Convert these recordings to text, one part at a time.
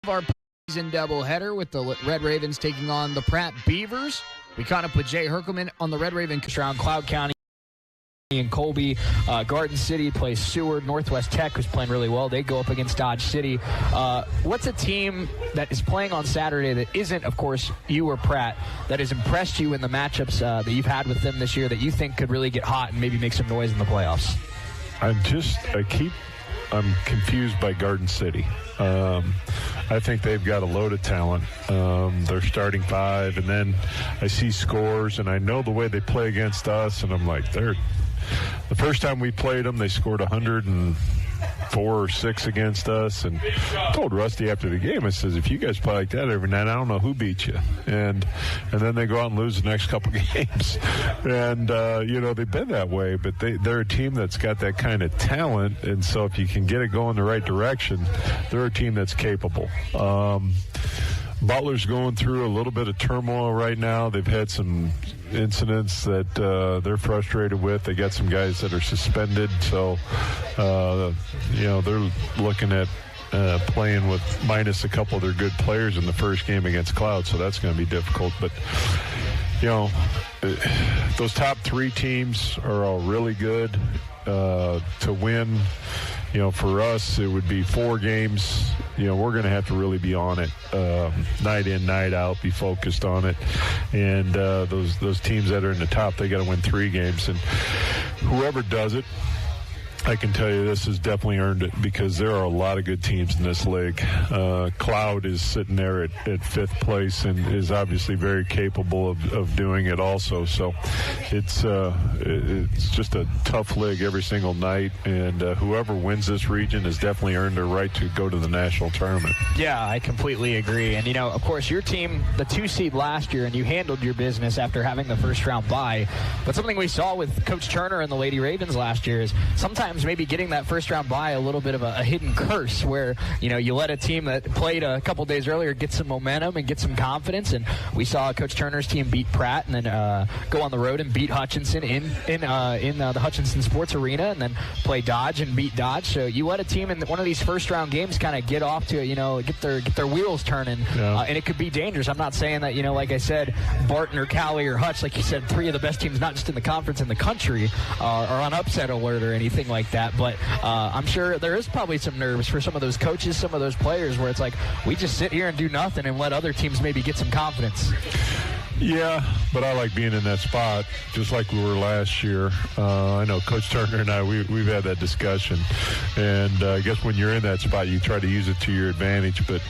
our season doubleheader with the Red Ravens taking on the Pratt Beavers. We caught up with Jay Herkelman on the Red Raven around Cloud County and Colby. Garden City plays Seward. Northwest Tech, who's playing really well, they go up against Dodge City. What's a team that is playing on Saturday that isn't, of course, you or Pratt, that has impressed you in the matchups that you've had with them this year that you think could really get hot and maybe make some noise in the playoffs? I'm confused by Garden City. I think they've got a load of talent. They're starting five, and then I see scores, and I know the way they play against us, and I'm like, the first time we played them, they scored 104 or 6 against us, and I told Rusty after the game, I says, if you guys play like that every night, I don't know who beat you. And then they go out and lose the next couple games. And, they've been that way, but they're a team that's got that kind of talent, and so if you can get it going the right direction, they're a team that's capable. Butler's going through a little bit of turmoil right now. They've had some incidents that they're frustrated with. They got some guys that are suspended, so they're looking at playing with minus a couple of their good players in the first game against Cloud, so that's going to be difficult. But those top 3 teams are all really good. To win, for us, it would be 4 games. We're going to have to really be on it, night in, night out, be focused on it. And those teams that are in the top, they got to win 3 games. And whoever does it, I can tell you this has definitely earned it, because there are a lot of good teams in this league. Cloud is sitting there at 5th place and is obviously very capable of doing it also. So it's just a tough league every single night, and whoever wins this region has definitely earned their right to go to the national tournament. Yeah, I completely agree. And, of course, your team, the 2 seed last year, and you handled your business after having the first round bye. But something we saw with Coach Turner and the Lady Ravens last year is sometimes maybe getting that first round bye a little bit of a hidden curse where, you let a team that played a couple days earlier get some momentum and get some confidence. And we saw Coach Turner's team beat Pratt and then go on the road and beat Hutchinson in the Hutchinson Sports Arena, and then play Dodge and beat Dodge. So you let a team in one of these first round games kind of get off to, get their wheels turning, and it could be dangerous. I'm not saying that, like I said, Barton or Cali or Hutch, like you said, 3 of the best teams, not just in the conference, in the country, are on upset alert or anything like that, but I'm sure there is probably some nerves for some of those coaches, some of those players, where it's like, we just sit here and do nothing and let other teams maybe get some confidence. Yeah, but I like being in that spot, just like we were last year. I know Coach Turner and I, we've had that discussion, and I guess when you're in that spot, you try to use it to your advantage. But,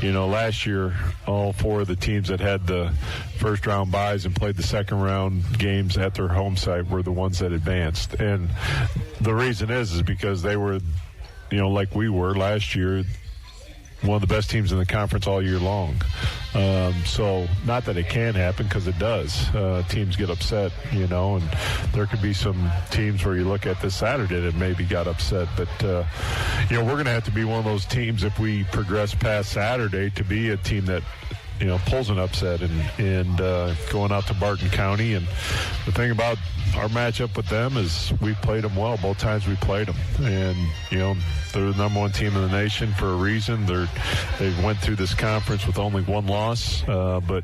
last year, all 4 of the teams that had the first round byes and played the second round games at their home site were the ones that advanced. And the reason is because they were, like we were last year, one of the best teams in the conference all year long. So not that it can happen, because it does. Teams get upset, and there could be some teams where you look at this Saturday that maybe got upset. But, we're going to have to be one of those teams, if we progress past Saturday, to be a team that, pulls an upset and going out to Barton County. And the thing about our matchup with them is we played them well both times we played them. And, they're the number 1 team in the nation for a reason. They went through this conference with only 1 loss, but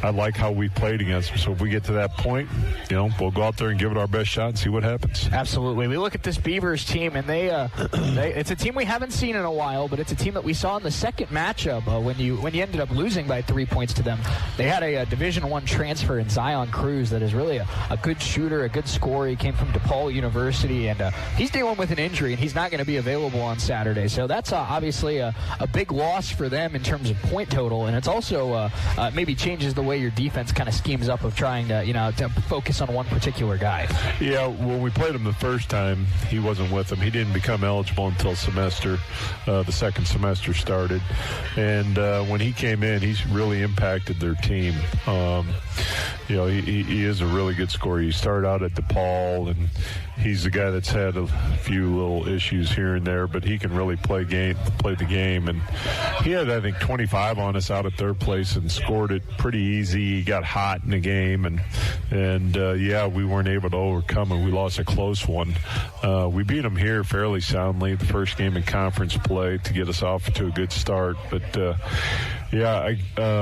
I like how we played against them. So if we get to that point, we'll go out there and give it our best shot and see what happens. Absolutely. We look at this Beavers team, and it's a team we haven't seen in a while, but it's a team that we saw in the second matchup when you ended up losing by 3 points to them. They had a Division I transfer in Zion Cruz that is really a good shooter, a good scorer. He came from DePaul University, and he's dealing with an injury, and he's not going to be available on Saturday. So that's obviously a big loss for them in terms of point total, and it's also maybe changes the way your defense kind of schemes up of trying to, to focus on one particular guy. Yeah, when we played him the first time, he wasn't with them. He didn't become eligible until the second semester started. And when he came in, he's really impacted their team. He is a really good scorer. He started out at DePaul, and he's the guy that's had a few little issues here and there, but he can really play the game. And he had, I think, 25 on us out at 3rd place and scored it pretty easy. He got hot in the game, and And, we weren't able to overcome it. We lost a close one. We beat them here fairly soundly, the first game in conference play, to get us off to a good start. But,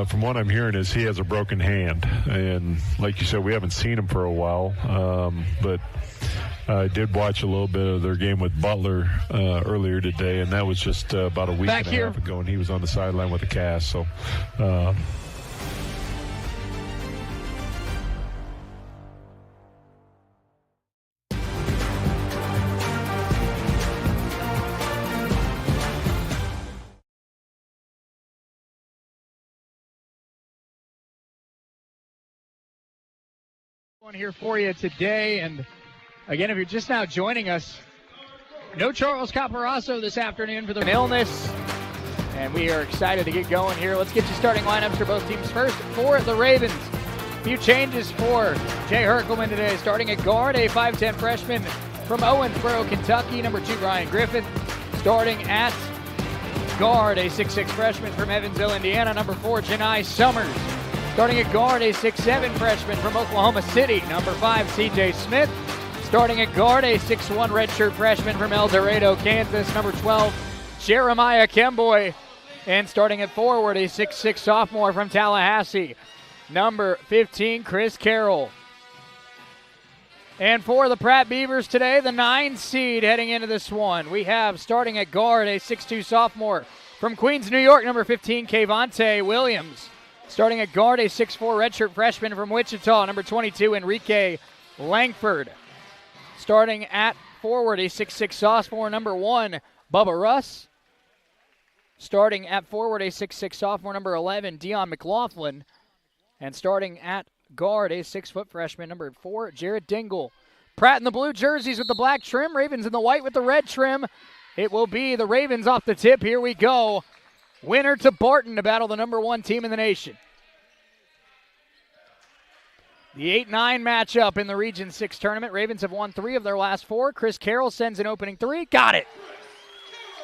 from what I'm hearing is he has a broken hand. And like you said, we haven't seen him for a while. But I did watch a little bit of their game with Butler earlier today, and that was just about a week and a half ago, and he was on the sideline with a cast. So, one here for you today. And again, if you're just now joining us, no Charles Caparasso this afternoon for the illness, and we are excited to get going here. Let's get you starting lineups for both teams. First, for the Ravens, a few changes for Jay Herkelman today. Starting at guard, a 5'10 freshman from Owensboro, Kentucky, number 2, Brian Griffith. Starting at guard, a 6'6 freshman from Evansville, Indiana, number 4, Janai Summers. Starting at guard, a 6'7 freshman from Oklahoma City, number 5, CJ Smith. Starting at guard, a 6'1 redshirt freshman from El Dorado, Kansas, number 12, Jeremiah Kemboy. And starting at forward, a 6'6 sophomore from Tallahassee, number 15, Chris Carroll. And for the Pratt Beavers today, the 9 seed heading into this one, we have starting at guard, a 6'2 sophomore from Queens, New York, number 15, Kayvonte Williams. Starting at guard, a 6'4 redshirt freshman from Wichita, number 22, Enrique Langford. Starting at forward, a 6'6 sophomore, number 1, Bubba Russ. Starting at forward, a 6'6 sophomore, number 11, Dion McLaughlin. And starting at guard, a 6-foot freshman, number 4, Jared Dingle. Pratt in the blue jerseys with the black trim, Ravens in the white with the red trim. It will be the Ravens off the tip. Here we go. Winner to Barton to battle the number 1 team in the nation. The 8-9 matchup in the Region 6 tournament. Ravens have won 3 of their last 4. Chris Carroll sends an opening 3. Got it.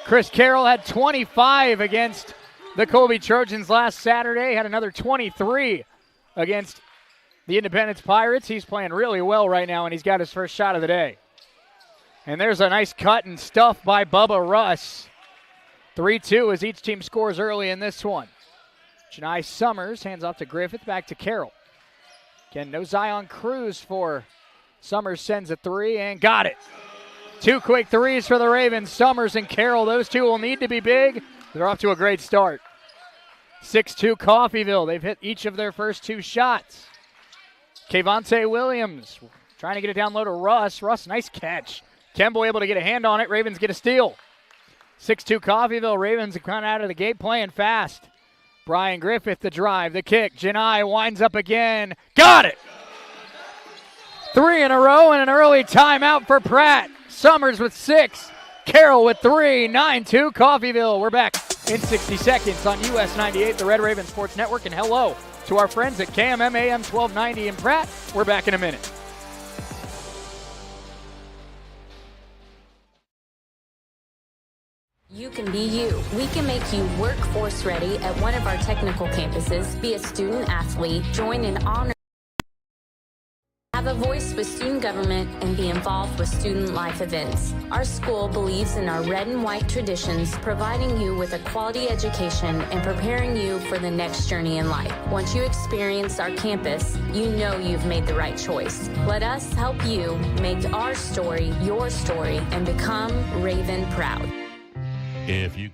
Chris Carroll had 25 against the Colby Trojans last Saturday. Had another 23 against the Independence Pirates. He's playing really well right now, and he's got his first shot of the day. And there's a nice cut and stuff by Bubba Russ. 3-2 as each team scores early in this one. Janai Summers hands off to Griffith, back to Carroll. Again, no Zion Cruz for Summers, sends a 3 and got it. 2 quick threes for the Ravens. Summers and Carroll, those two will need to be big. They're off to a great start. 6-2 Coffeyville. They've hit each of their first 2 shots. Kayvonte Williams trying to get it down low to Russ. Russ, nice catch. Kembo able to get a hand on it. Ravens get a steal. 6-2 Coffeyville. Ravens are kind of out of the gate playing fast. Brian Griffith, the drive, the kick. Janai winds up again. Got it! 3 in a row and an early timeout for Pratt. Summers with 6. Carroll with 3. 9-2 Coffeyville. We're back in 60 seconds on US 98, the Red Raven Sports Network. And hello to our friends at KMM AM 1290 in Pratt. We're back in a minute. You can be you. We can make you workforce ready at one of our technical campuses, be a student athlete, join an honor, have a voice with student government, and be involved with student life events. Our school believes in our red and white traditions, providing you with a quality education and preparing you for the next journey in life. Once you experience our campus, you know you've made the right choice. Let us help you make our story your story and become Raven proud. If you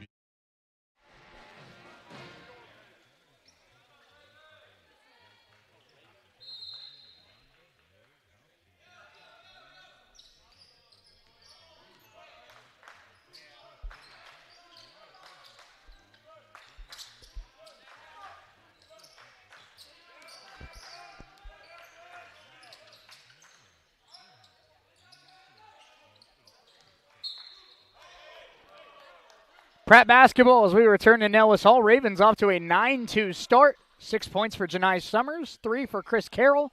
Pratt basketball as we return to Nellis Hall. Ravens off to a 9-2 start. 6 points for Janai Summers, 3 for Chris Carroll.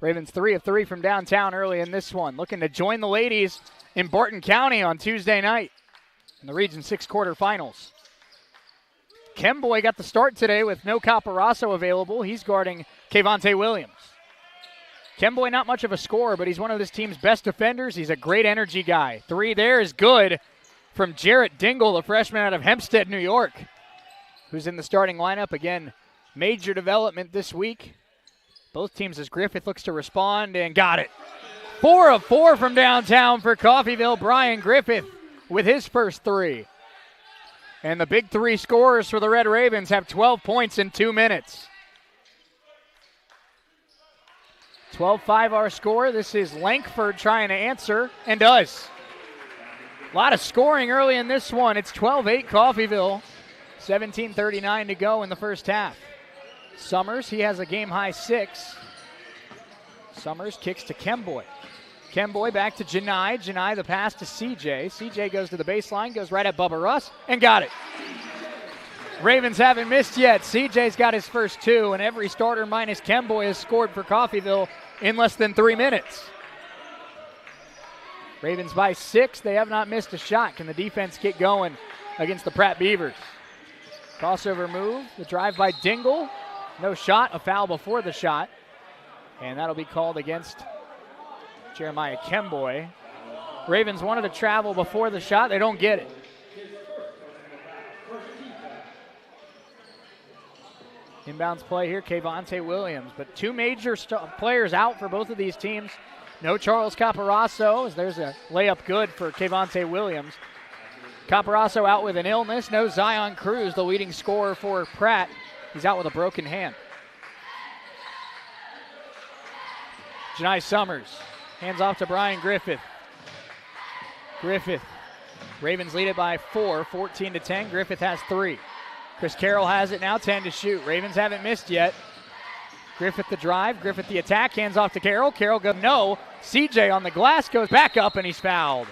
Ravens 3 of 3 from downtown early in this one. Looking to join the ladies in Barton County on Tuesday night in the Region 6 quarterfinals. Kemboy got the start today with no Caparasso available. He's guarding Kayvonte Williams. Kemboy, not much of a scorer, but he's one of this team's best defenders. He's a great energy guy. 3 there is good from Jarrett Dingle, the freshman out of Hempstead, New York, who's in the starting lineup. Again, major development this week. Both teams as Griffith looks to respond and got it. 4 of 4 from downtown for Coffeyville. Brian Griffith with his first 3. And the big 3 scorers for the Red Ravens have 12 points in 2 minutes. 12-5 our score. This is Lankford trying to answer, and does. A lot of scoring early in this one. It's 12-8 Coffeyville. 17:39 to go in the first half. Summers, he has a game-high 6. Summers kicks to Kemboy. Kemboy back to Janai. Janai the pass to CJ. CJ goes to the baseline, goes right at Bubba Russ, and got it. Ravens haven't missed yet. CJ's got his first 2, and every starter minus Kemboy has scored for Coffeyville in less than 3 minutes. Ravens by 6. They have not missed a shot. Can the defense get going against the Pratt Beavers? Crossover move. The drive by Dingle. No shot. A foul before the shot. And that'll be called against Jeremiah Kemboy. Ravens wanted to travel before the shot. They don't get it. Inbounds play here, Kayvonte Williams. But 2 major players out for both of these teams. No Charles Caparasso, as there's a layup good for Kayvonte Williams. Caparasso out with an illness. No Zion Cruz, the leading scorer for Pratt. He's out with a broken hand. Janai Summers. Hands off to Brian Griffith. Griffith. Ravens lead it by 4, 14-10. Griffith has 3. Chris Carroll has it now, 10 to shoot. Ravens haven't missed yet. Griffith the drive, Griffith the attack, hands off to Carroll. Carroll goes no. CJ on the glass goes back up and he's fouled.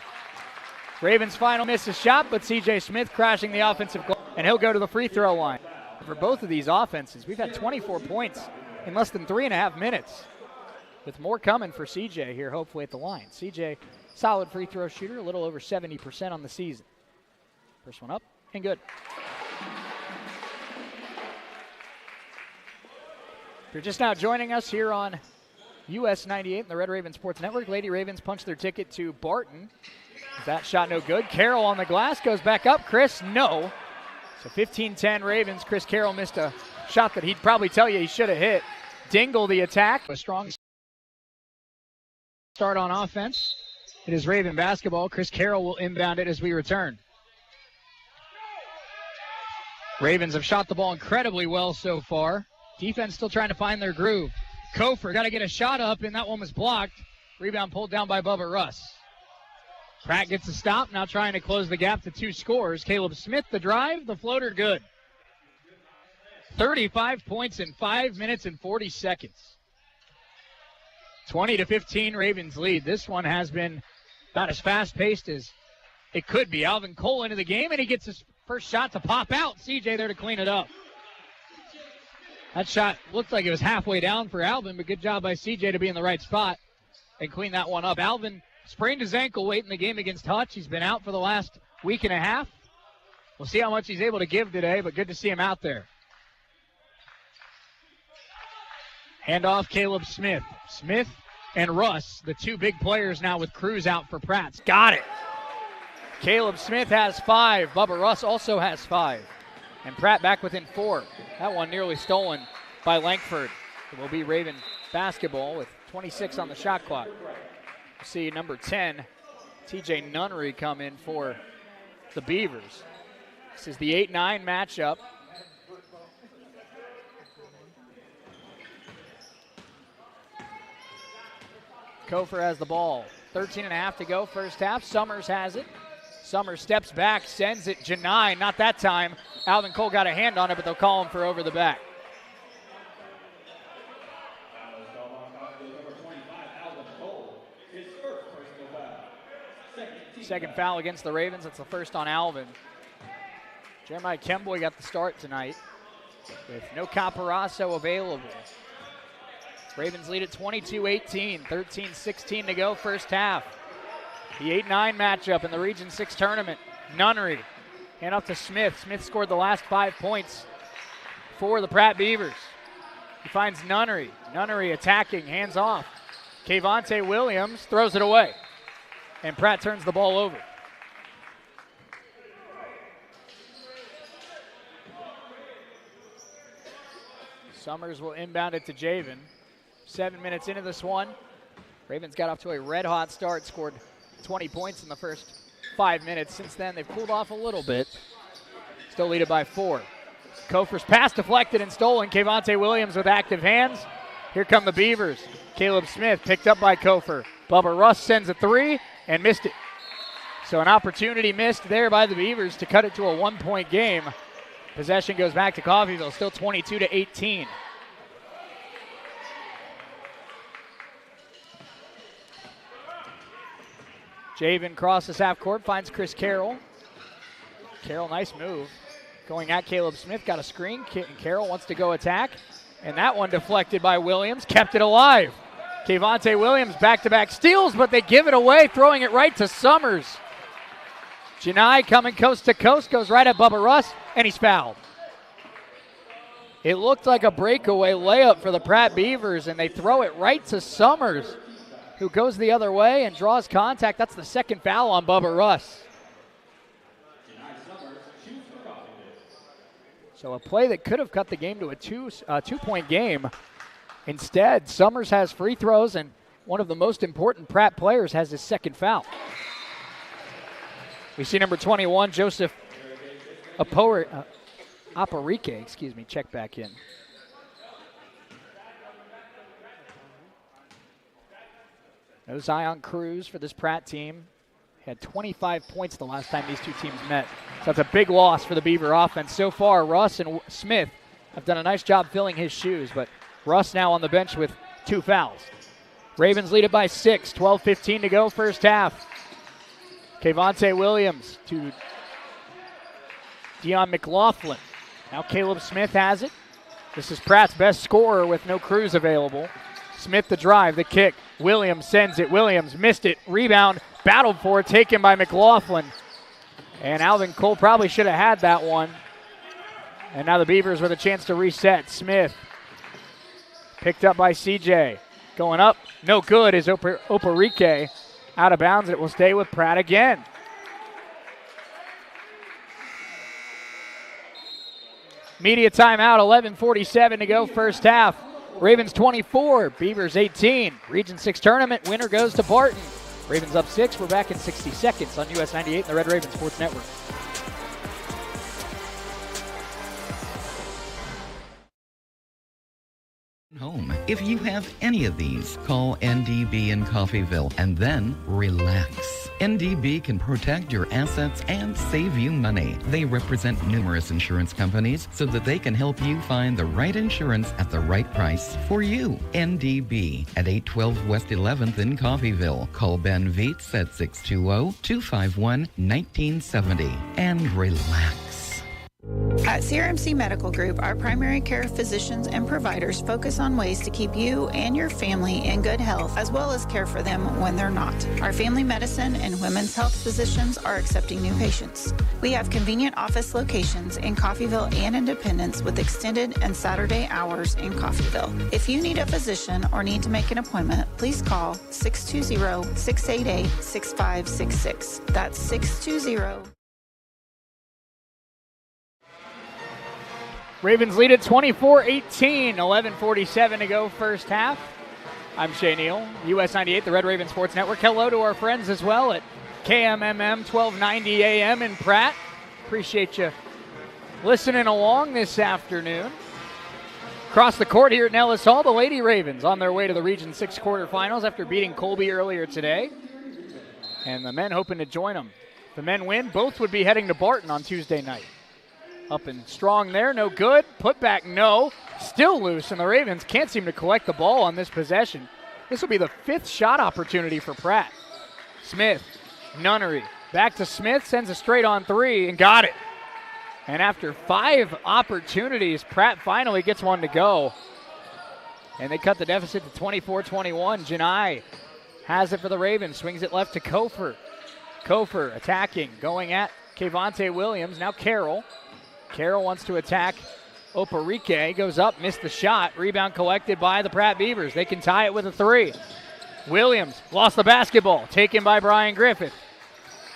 Ravens final misses shot, but CJ Smith crashing the offensive goal, and he'll go to the free throw line. For both of these offenses, we've had 24 points in less than 3.5 minutes, with more coming for CJ here hopefully at the line. CJ, solid free throw shooter, a little over 70% on the season. First one up and good. If you're just now joining us here on US 98 and the Red Raven Sports Network, Lady Ravens punch their ticket to Barton. That shot no good. Carroll on the glass, goes back up. Chris, no. So 15-10 Ravens. Chris Carroll missed a shot that he'd probably tell you he should have hit. Dingle the attack. A strong start on offense. It is Raven basketball. Chris Carroll will inbound it as we return. Ravens have shot the ball incredibly well so far. Defense still trying to find their groove. Kofer got to get a shot up, and that one was blocked. Rebound pulled down by Bubba Russ. Pratt gets a stop, now trying to close the gap to 2 scores. Caleb Smith, the drive, the floater good. 35 points in 5 minutes and 40 seconds. 20-15 Ravens lead. This one has been about as fast-paced as it could be. Alvin Cole into the game, and he gets his first shot to pop out. CJ there to clean it up. That shot looked like it was halfway down for Alvin, but good job by CJ to be in the right spot and clean that one up. Alvin sprained his ankle late in the game against Hutch. He's been out for the last week and a half. We'll see how much he's able to give today, but good to see him out there. Handoff, Caleb Smith. Smith and Russ, the 2 big players now with Cruz out for Pratt. Got it. Caleb Smith has 5. Bubba Russ also has 5. And Pratt back within 4. That one nearly stolen by Lankford. It will be Raven basketball with 26 on the shot clock. We'll see number 10, TJ Nunnery, come in for the Beavers. This is the 8-9 matchup. Kofer has the ball. 13.5 to go, first half. Summers has it. Summers steps back, sends it. Janai, not that time. Alvin Cole got a hand on it, but they'll call him for over the back. Second foul against the Ravens. That's the first on Alvin. Jeremiah Kemboy got the start tonight with no Caparasso available. Ravens lead at 22-18, 13-16 to go, first half. The 8-9 matchup in the Region 6 tournament. Nunnery, hand off to Smith. Smith scored the last 5 points for the Pratt Beavers. He finds Nunnery. Nunnery attacking, hands off. Kayvonte Williams throws it away. And Pratt turns the ball over. Summers will inbound it to Javen. 7 minutes into this one. Ravens got off to a red-hot start, scored 20 points in the first 5 minutes. Since then, they've cooled off a little bit. Still lead it by 4. Kofer's pass deflected and stolen. Kayvonte Williams with active hands. Here come the Beavers. Caleb Smith picked up by Kofer. Bubba Russ sends a 3 and missed it. So an opportunity missed there by the Beavers to cut it to a 1-point game. Possession goes back to Coffeyville, still 22-18. Javen crosses half court, finds Chris Carroll. Carroll, nice move. Going at Caleb Smith, got a screen. Carroll wants to go attack. And that one deflected by Williams, kept it alive. Kayvonte Williams back-to-back steals, but they give it away, throwing it right to Summers. Janai coming coast to coast, goes right at Bubba Russ, and he's fouled. It looked like a breakaway layup for the Pratt Beavers, and they throw it right to Summers, who goes the other way and draws contact. That's the second foul on Bubba Russ. So a play that could have cut the game to a two-point game. Instead, Summers has free throws, and one of the most important Pratt players has his second foul. We see number 21, Joseph Oparike, check back in. No Zion Cruz for this Pratt team. He had 25 points the last time these two teams met. So that's a big loss for the Beaver offense. So far, Russ and Smith have done a nice job filling his shoes, but Russ now on the bench with 2 fouls. Ravens lead it by 6, 12-15 to go first half. Kayvonte Williams to Deion McLaughlin. Now Caleb Smith has it. This is Pratt's best scorer with no Cruz available. Smith the drive, the kick. Williams sends it. Williams missed it. Rebound, battled for it, taken by McLaughlin. And Alvin Cole probably should have had that one. And now the Beavers with a chance to reset. Smith picked up by CJ. Going up, no good is Oparike. Out of bounds, it will stay with Pratt again. Media timeout, 11:47 to go first half. Ravens 24, Beavers 18. Region 6 tournament winner goes to Barton. Ravens up 6. We're back in 60 seconds on US 98 and the Red Raven Sports Network. Home. If you have any of these, call NDB in Coffeyville and then relax. NDB can protect your assets and save you money. They represent numerous insurance companies so that they can help you find the right insurance at the right price for you. NDB at 812 West 11th in Coffeyville. Call Ben Vietz at 620-251-1970 and relax. At CRMC Medical Group, our primary care physicians and providers focus on ways to keep you and your family in good health, as well as care for them when they're not. Our family medicine and women's health physicians are accepting new patients. We have convenient office locations in Coffeyville and Independence with extended and Saturday hours in Coffeyville. If you need a physician or need to make an appointment, please call 620-688-6566. That's 620. Ravens lead at 24-18, 11:47 to go first half. I'm Shea Neal, US 98, the Red Raven Sports Network. Hello to our friends as well at KMMM 1290 AM in Pratt. Appreciate you listening along this afternoon. Across the court here at Nellis Hall, the Lady Ravens on their way to the Region 6 quarterfinals after beating Colby earlier today. And the men hoping to join them. If the men win, both would be heading to Barton on Tuesday night. Up and strong there, no good. Put back, no. Still loose, and the Ravens can't seem to collect the ball on this possession. This will be the 5th shot opportunity for Pratt. Smith, Nunnery, back to Smith, sends a straight on 3, and got it. And after 5 opportunities, Pratt finally gets one to go. And they cut the deficit to 24-21. Janai has it for the Ravens, swings it left to Kofer. Kofer attacking, going at Kayvonte Williams, now Carroll. Carroll wants to attack Oparike, goes up, missed the shot. Rebound collected by the Pratt Beavers. They can tie it with a 3. Williams lost the basketball, taken by Brian Griffith.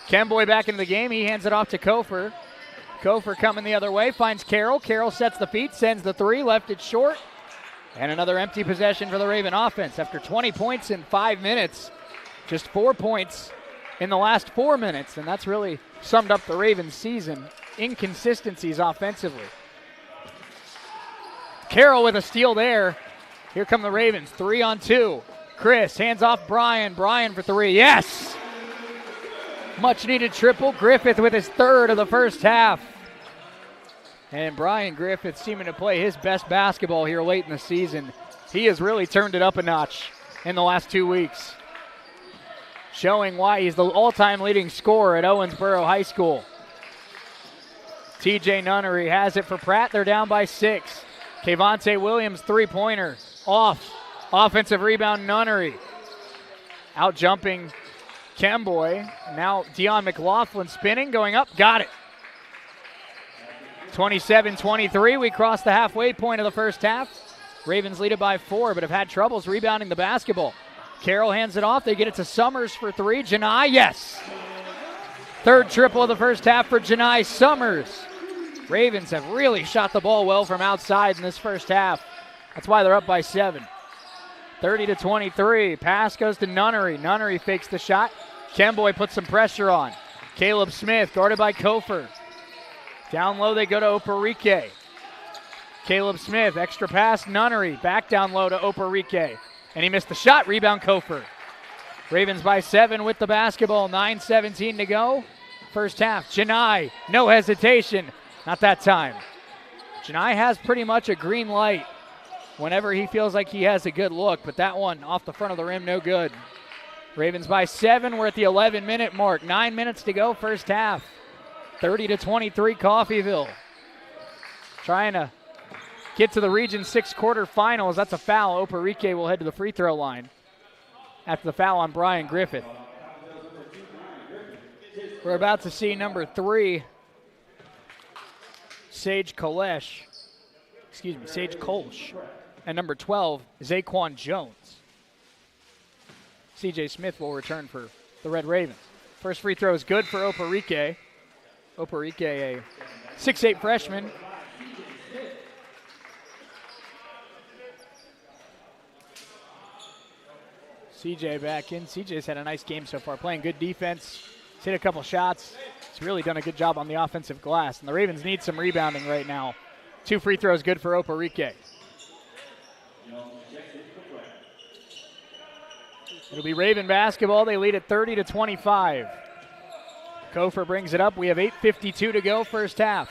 Kemboy back into the game. He hands it off to Kofer. Kofer coming the other way, finds Carroll. Carroll sets the feet, sends the three, left it short. And another empty possession for the Raven offense. After 20 points in 5 minutes, just 4 points in the last 4 minutes. And that's really summed up the Ravens' season. Inconsistencies offensively. Carroll with a steal there. Here come the Ravens, 3-on-2. Chris hands off Brian. Brian for three, yes! Much needed triple. Griffith with his third of the first half. And Brian Griffith seeming to play his best basketball here late in the season. He has really turned it up a notch in the last 2 weeks, showing why he's the all-time leading scorer at Owensboro High School. TJ Nunnery has it for Pratt. They're down by 6. Kevonte Williams, three-pointer, off. Offensive rebound, Nunnery. Out jumping Kemboy. Now Dion McLaughlin spinning, going up, got it. 27-23, we crossed the halfway point of the first half. Ravens lead it by 4, but have had troubles rebounding the basketball. Carroll hands it off, they get it to Summers for three. Janai, yes. Third triple of the first half for Janai Summers. Ravens have really shot the ball well from outside in this first half. That's why they're up by 7. 30-23, pass goes to Nunnery. Nunnery fakes the shot. Kemboy puts some pressure on. Caleb Smith guarded by Kofer. Down low they go to Oparike. Caleb Smith, extra pass, Nunnery. Back down low to Oparike. And he missed the shot, rebound Kofer. Ravens by 7 with the basketball, 9:17 to go. First half, Janai, no hesitation. Not that time. Janai has pretty much a green light whenever he feels like he has a good look, but that one off the front of the rim, no good. Ravens by 7, we're at the 11-minute mark. 9 minutes to go, first half. 30-23 Coffeyville. Trying to get to the Region 6 quarterfinals. That's a foul. Oparike will head to the free throw line after the foul on Brian Griffith. We're about to see number 3, Sage Kolsch. And number 12, Zaquan Jones. CJ Smith will return for the Red Ravens. First free throw is good for Oparike. Oparike, a 6'8 freshman. CJ back in. CJ's had a nice game so far, playing good defense. He's hit a couple shots. He's really done a good job on the offensive glass. And the Ravens need some rebounding right now. 2 free throws good for Oparike. It'll be Raven basketball. They lead at 30-25. Kofer brings it up. We have 8:52 to go, first half.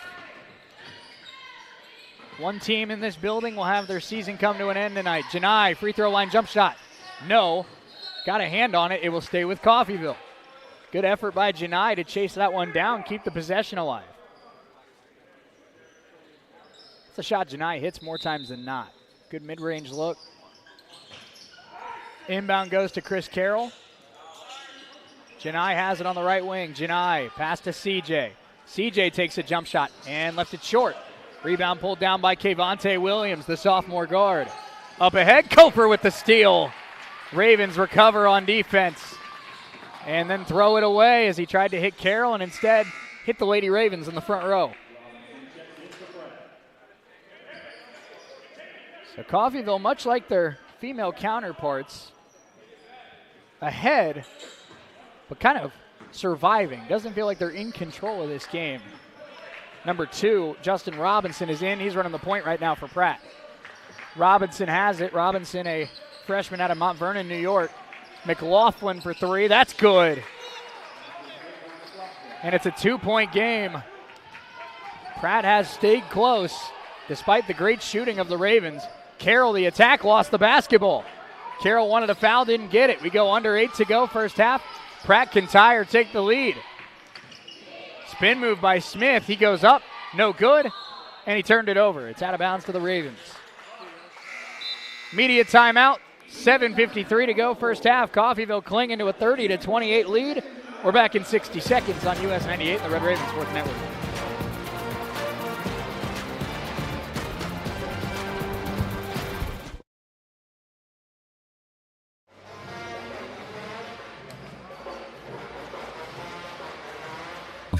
One team in this building will have their season come to an end tonight. Janai, free throw line jump shot. No. Got a hand on it. It will stay with Coffeyville. Good effort by Janai to chase that one down, keep the possession alive. It's a shot Janai hits more times than not. Good mid-range look. Inbound goes to Chris Carroll. Janai has it on the right wing. Janai, pass to CJ. CJ takes a jump shot and left it short. Rebound pulled down by Kevonte Williams, the sophomore guard. Up ahead, Kofer with the steal. Ravens recover on defense and then throw it away as he tried to hit Carroll and instead hit the Lady Ravens in the front row. So Coffeyville, much like their female counterparts, ahead, but kind of surviving. Doesn't feel like they're in control of this game. Number 2, Justin Robinson is in. He's running the point right now for Pratt. Robinson has it. Robinson, a freshman out of Mount Vernon, New York. McLaughlin for 3. That's good. And it's a 2-point game. Pratt has stayed close despite the great shooting of the Ravens. Carroll, the attack, lost the basketball. Carroll wanted a foul, didn't get it. We go under 8 to go, first half. Pratt can tie or take the lead. Spin move by Smith. He goes up, no good, and he turned it over. It's out of bounds to the Ravens. Media timeout. 7:53 to go, first half. Coffeyville clinging to a 30-28 lead. We're back in 60 seconds on US 98 and the Red Ravens Sports Network.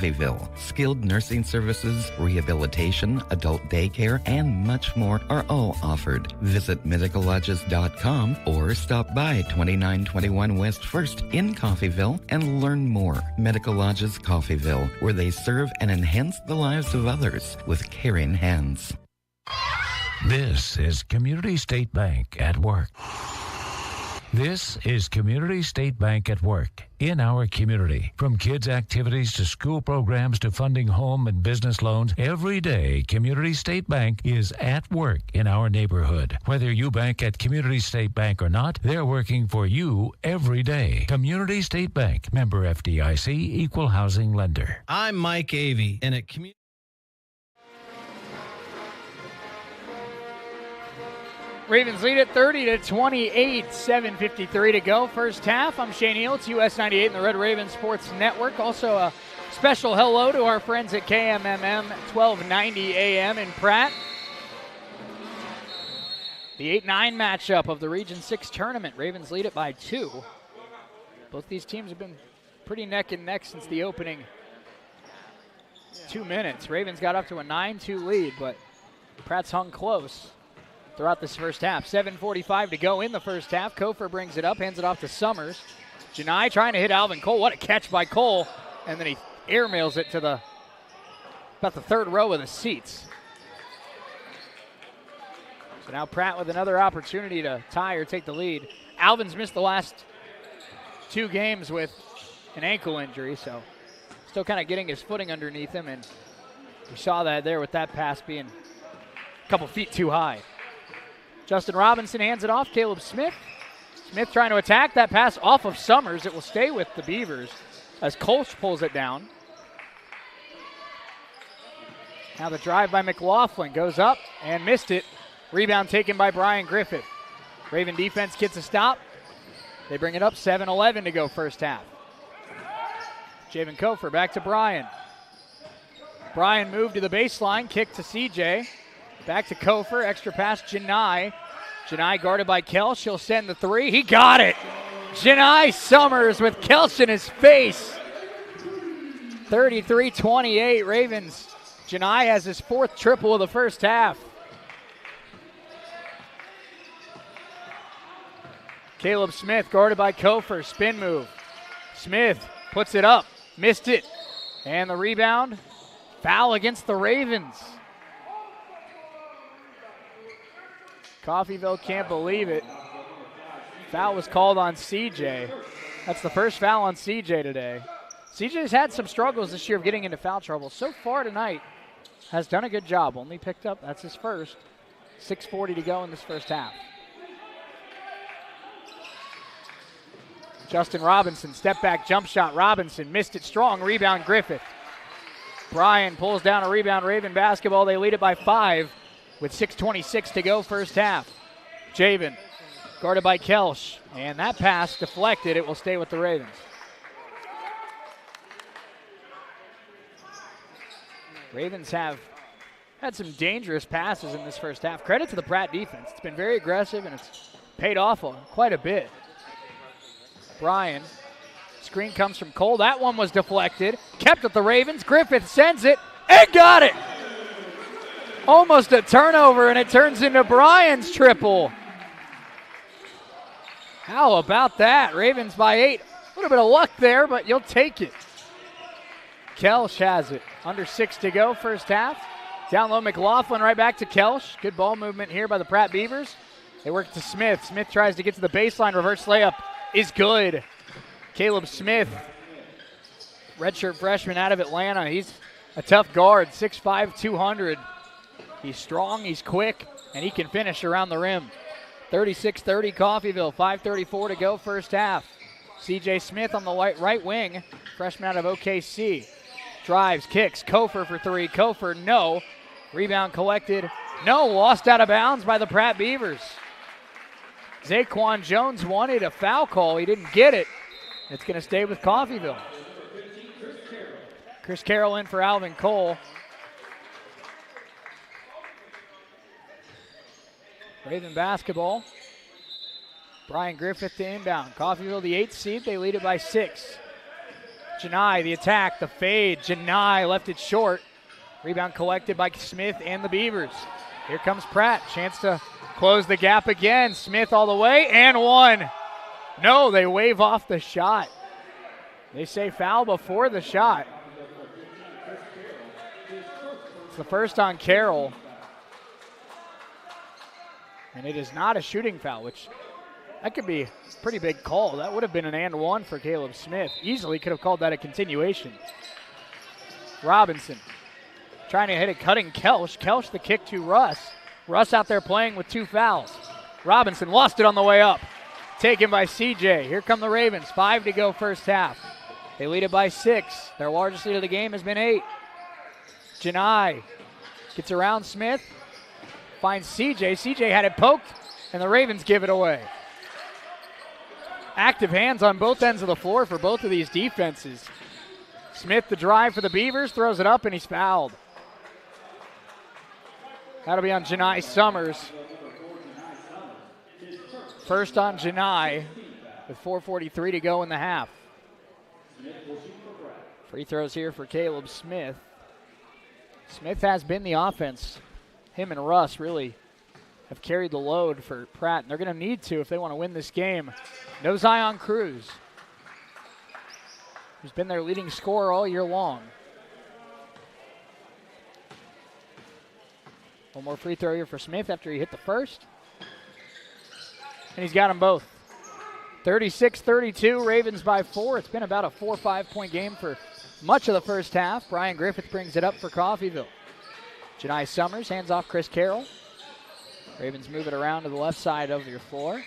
Coffeyville. Skilled nursing services, rehabilitation, adult daycare, and much more are all offered. Visit medicallodges.com or stop by 2921 West 1st in Coffeyville and learn more. Medical Lodges Coffeyville, where they serve and enhance the lives of others with caring hands. This is Community State Bank at work. This is Community State Bank at work in our community. From kids' activities to school programs to funding home and business loans, every day Community State Bank is at work in our neighborhood. Whether you bank at Community State Bank or not, they're working for you every day. Community State Bank, member FDIC, equal housing lender. I'm Mike Avey, and at Community Ravens lead at 30-28, 7:53 to go. First half. I'm Shane Eel. It's US 98 and the Red Raven Sports Network. Also a special hello to our friends at KMMM 1290 AM in Pratt. The 8-9 matchup of the Region 6 tournament. Ravens lead it by 2. Both these teams have been pretty neck and neck since the opening 2 minutes. Ravens got up to a 9-2 lead, but Pratt's hung close throughout this first half. 7:45 to go in the first half. Kofer brings it up, hands it off to Summers. Janai trying to hit Alvin Cole. What a catch by Cole. And then he airmails it to about the third row of the seats. So now Pratt with another opportunity to tie or take the lead. Alvin's missed the last 2 games with an ankle injury, so still kind of getting his footing underneath him. And we saw that there with that pass being a couple feet too high. Justin Robinson hands it off. Caleb Smith. Smith trying to attack. That pass off of Summers. It will stay with the Beavers as Kolsch pulls it down. Now the drive by McLaughlin goes up and missed it. Rebound taken by Brian Griffith. Raven defense gets a stop. They bring it up 7:11 to go first half. Javen Kofer back to Brian. Brian moved to the baseline. Kick to CJ. Back to Kofer, extra pass, Janai. Janai guarded by Kelsch. He'll send the 3. He got it. Janai Summers with Kelsch in his face. 33-28 Ravens. Janai has his 4th triple of the first half. Caleb Smith guarded by Kofer. Spin move. Smith puts it up. Missed it. And the rebound. Foul against the Ravens. Coffeyville can't believe it. Foul was called on CJ. That's the first foul on CJ today. CJ's had some struggles this year of getting into foul trouble. So far tonight, has done a good job. Only picked up, that's his first. 6:40 to go in this first half. Justin Robinson, step back jump shot. Robinson missed it strong. Rebound Griffith. Brian pulls down a rebound. Raven basketball. They lead it by 5. With 6:26 to go first half. Javen guarded by Kelsch. And that pass deflected. It will stay with the Ravens. Ravens have had some dangerous passes in this first half. Credit to the Pratt defense. It's been very aggressive and it's paid off quite a bit. Brian. Screen comes from Cole. That one was deflected. Kept with the Ravens. Griffith sends it and got it. Almost a turnover, and it turns into Brian's triple. How about that? Ravens by 8. A little bit of luck there, but you'll take it. Kelsch has it. Under 6 to go, first half. Down low, McLaughlin right back to Kelsch. Good ball movement here by the Pratt Beavers. They work to Smith. Smith tries to get to the baseline. Reverse layup is good. Caleb Smith, redshirt freshman out of Atlanta. He's a tough guard, 6'5", 200. He's strong, he's quick, and he can finish around the rim. 36-30 Coffeyville, 5:34 to go first half. CJ Smith on the right wing, freshman out of OKC. Drives, kicks, Kofer for 3. Kofer, no. Rebound collected, no. Lost out of bounds by the Pratt Beavers. Zaquan Jones wanted a foul call. He didn't get it. It's going to stay with Coffeyville. Chris Carroll in for Alvin Cole. Raven basketball. Brian Griffith to inbound. Coffeyville the 8th seed. They lead it by 6. Janai, the attack, the fade. Janai left it short. Rebound collected by Smith and the Beavers. Here comes Pratt. Chance to close the gap again. Smith all the way and one. No, they wave off the shot. They say foul before the shot. It's the first on Carroll. And it is not a shooting foul, which that could be a pretty big call. That would have been an and one for Caleb Smith. Easily could have called that a continuation. Robinson trying to hit a cutting Kelch. Kelch the kick to Russ. Russ out there playing with 2 fouls. Robinson lost it on the way up. Taken by CJ. Here come the Ravens. 5 to go first half. They lead it by 6. Their largest lead of the game has been 8. Janai gets around Smith. Finds CJ. CJ had it poked, and the Ravens give it away. Active hands on both ends of the floor for both of these defenses. Smith, the drive for the Beavers, throws it up, and he's fouled. That'll be on Janai Summers. First on Janai with 4:43 to go in the half. Free throws here for Caleb Smith. Smith has been the offense. Him and Russ really have carried the load for Pratt, and they're going to need to if they want to win this game. No Zion Cruz, who's been their leading scorer all year long. One more free throw here for Smith after he hit the first. And he's got them both. 36-32, Ravens by 4. It's been about a 4 or 5 point game for much of the first half. Brian Griffith brings it up for Coffeyville. Janai Summers hands off Chris Carroll. Ravens move it around to the left side of your floor.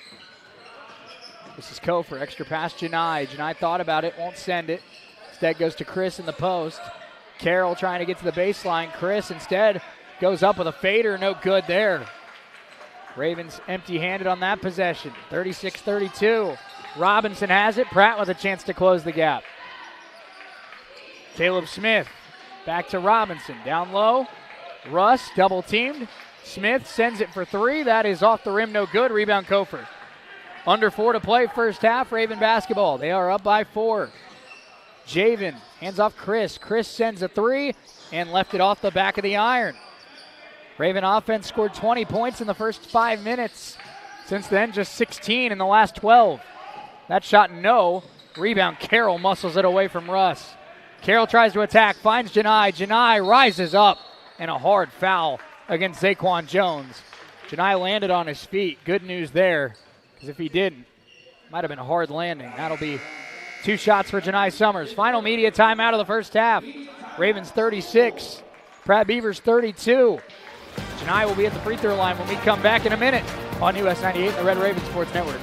This is Kofor, extra pass Janai. Janai thought about it, won't send it. Instead goes to Chris in the post. Carroll trying to get to the baseline. Chris instead goes up with a fader, no good there. Ravens empty-handed on that possession. 36-32. Robinson has it. Pratt with a chance to close the gap. Caleb Smith back to Robinson. Down low. Russ double teamed. Smith sends it for 3. That is off the rim, no good. Rebound Kofor. Under 4 to play first half, Raven basketball. They are up by 4. Javen hands off Chris. Chris sends a 3 and left it off the back of the iron. Raven offense scored 20 points in the first 5 minutes. Since then, just 16 in the last 12. That shot no. Rebound, Carroll muscles it away from Russ. Carroll tries to attack, finds Janai. Janai rises up, and a hard foul against Zaquan Jones. Janai landed on his feet. Good news there, because if he didn't, might have been a hard landing. That'll be 2 shots for Janai Summers. Final media timeout of the first half. Ravens 36, Pratt Beavers 32. Janai will be at the free throw line when we come back in a minute on US 98 and the Red Raven Sports Network.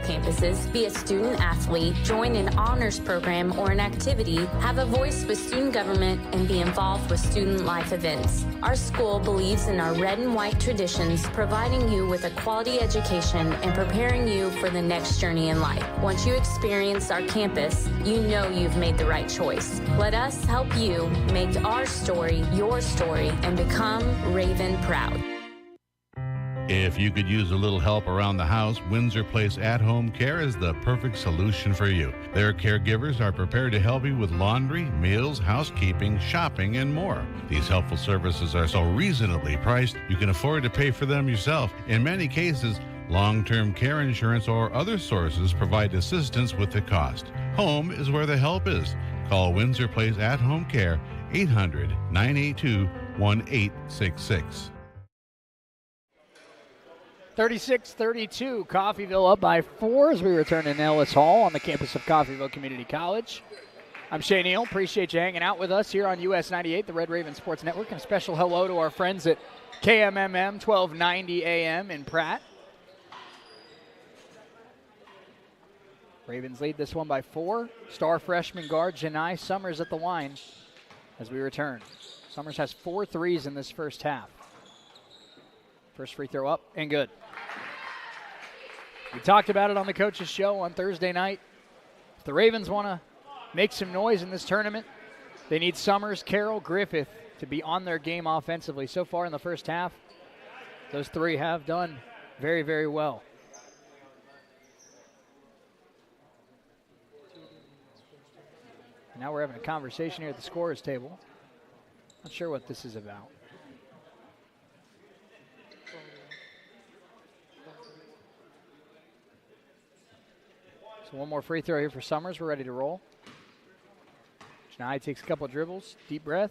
Campuses, be a student athlete, join an honors program or an activity, have a voice with student government, and be involved with student life events. Our school believes in our red and white traditions, providing you with a quality education and preparing you for the next journey in life. Once you experience our campus, you know you've made the right choice. Let us help you make our story your story and become Raven proud. If you could use a little help around the house, Windsor Place At-Home Care is the perfect solution for you. Their caregivers are prepared to help you with laundry, meals, housekeeping, shopping, and more. These helpful services are so reasonably priced, you can afford to pay for them yourself. In many cases, long-term care insurance or other sources provide assistance with the cost. Home is where the help is. Call Windsor Place At-Home Care, 800-982-1866. 36-32, Coffeyville up by 4 as we return in Ellis Hall on the campus of Coffeyville Community College. I'm Shea Neal. Appreciate you hanging out with us here on US 98, the Red Raven Sports Network, and a special hello to our friends at KMMM 1290 AM in Pratt. Ravens lead this one by 4. Star freshman guard Janai Summers at the line as we return. Summers has 4 threes in this first half. First free throw up and good. We talked about it on the coaches show on Thursday night. If the Ravens want to make some noise in this tournament, they need Summers, Carroll, Griffith, to be on their game offensively. So far in the first half, those three have done very, very well. Now we're having a conversation here at the scorer's table. Not sure what this is about. So one more free throw here for Summers. We're ready to roll. Janai takes a couple dribbles, deep breath.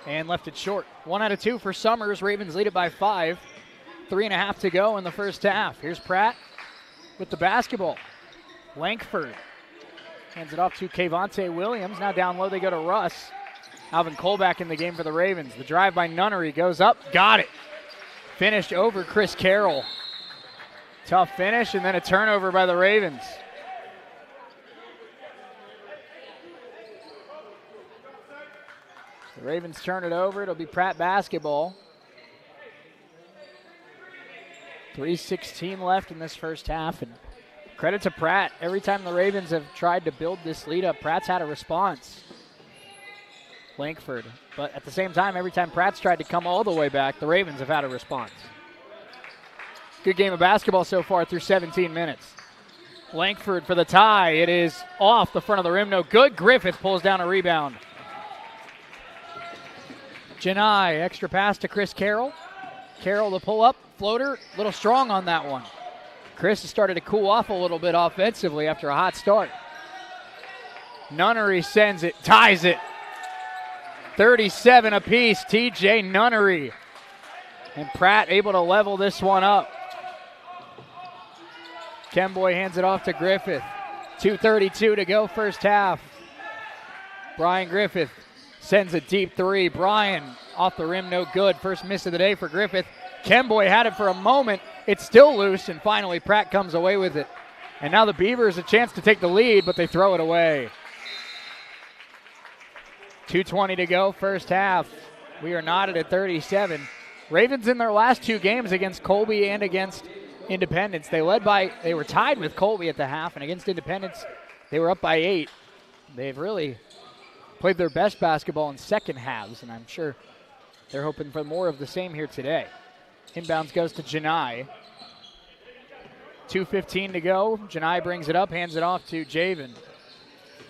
And left it short. 1 out of 2 for Summers. Ravens lead it by 5. 3.5 to go in the first half. Here's Pratt with the basketball. Lankford hands it off to Kayvonte Williams. Now down low they go to Russ. Alvin Cole back in the game for the Ravens. The drive by Nunnery goes up. Got it. Finished over Chris Carroll. Tough finish and then a turnover by the Ravens. The Ravens turn it over. It'll be Pratt basketball. 3:16 left in this first half. And credit to Pratt. Every time the Ravens have tried to build this lead up, Pratt's had a response. Lankford. But at the same time, every time Pratt's tried to come all the way back, the Ravens have had a response. Good game of basketball so far through 17 minutes. Lankford for the tie. It is off the front of the rim. No good. Griffith pulls down a rebound. Janai, extra pass to Chris Carroll. Carroll the pull-up, floater, a little strong on that one. Chris has started to cool off a little bit offensively after a hot start. Nunnery sends it, ties it. 37 apiece, TJ Nunnery. And Pratt able to level this one up. Kemboy hands it off to Griffith. 2:32 to go first half. Brian Griffith sends a deep three. Brian off the rim, no good. First miss of the day for Griffith. Kemboy had it for a moment. It's still loose, and finally Pratt comes away with it. And now the Beavers a chance to take the lead, but they throw it away. 2:20 to go first half. We are knotted at 37. Ravens in their last 2 games against Colby and against Independence. They were tied with Colby at the half, and against Independence, they were up by 8. They've really played their best basketball in second halves, and I'm sure they're hoping for more of the same here today. Inbounds goes to Janai. 2:15 to go. Janai brings it up, hands it off to Javen.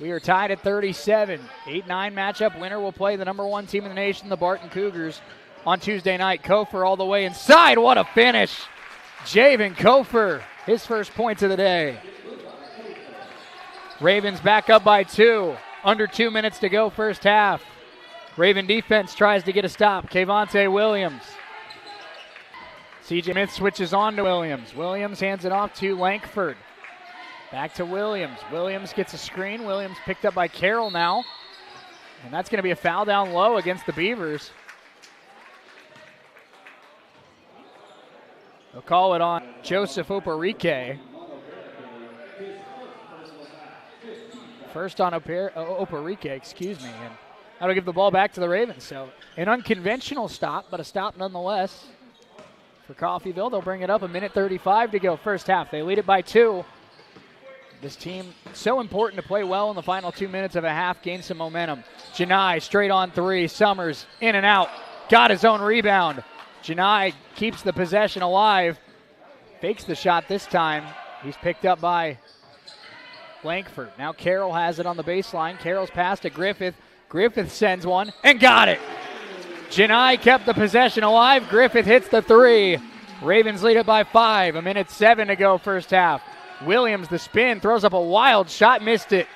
We are tied at 37. 8-9 matchup. Winner will play the number 1 team in the nation, the Barton Cougars, on Tuesday night. Kofer all the way inside. What a finish. Javen Kofer, his first points of the day. Ravens back up by 2. Under 2 minutes to go first half. Raven defense tries to get a stop. Kayvonte Williams. CJ Smith switches on to Williams. Williams hands it off to Lankford. Back to Williams. Williams gets a screen. Williams picked up by Carroll now. And that's going to be a foul down low against the Beavers. They'll call it on Joseph Oparike. First on Oparike, excuse me. And that'll give the ball back to the Ravens. So an unconventional stop, but a stop nonetheless for Coffeyville. They'll bring it up. 1:35 to go first half. They lead it by 2. This team, so important to play well in the final 2 minutes of a half, gain some momentum. Janai straight on 3. Summers in and out. Got his own rebound. Janai keeps the possession alive. Fakes the shot this time. He's picked up by Lankford. Now Carroll has it on the baseline. Carroll's pass to Griffith. Griffith sends one and got it. Janai kept the possession alive. Griffith hits the 3. Ravens lead it by 5. 1:07 to go first half. Williams the spin, throws up a wild shot, missed it.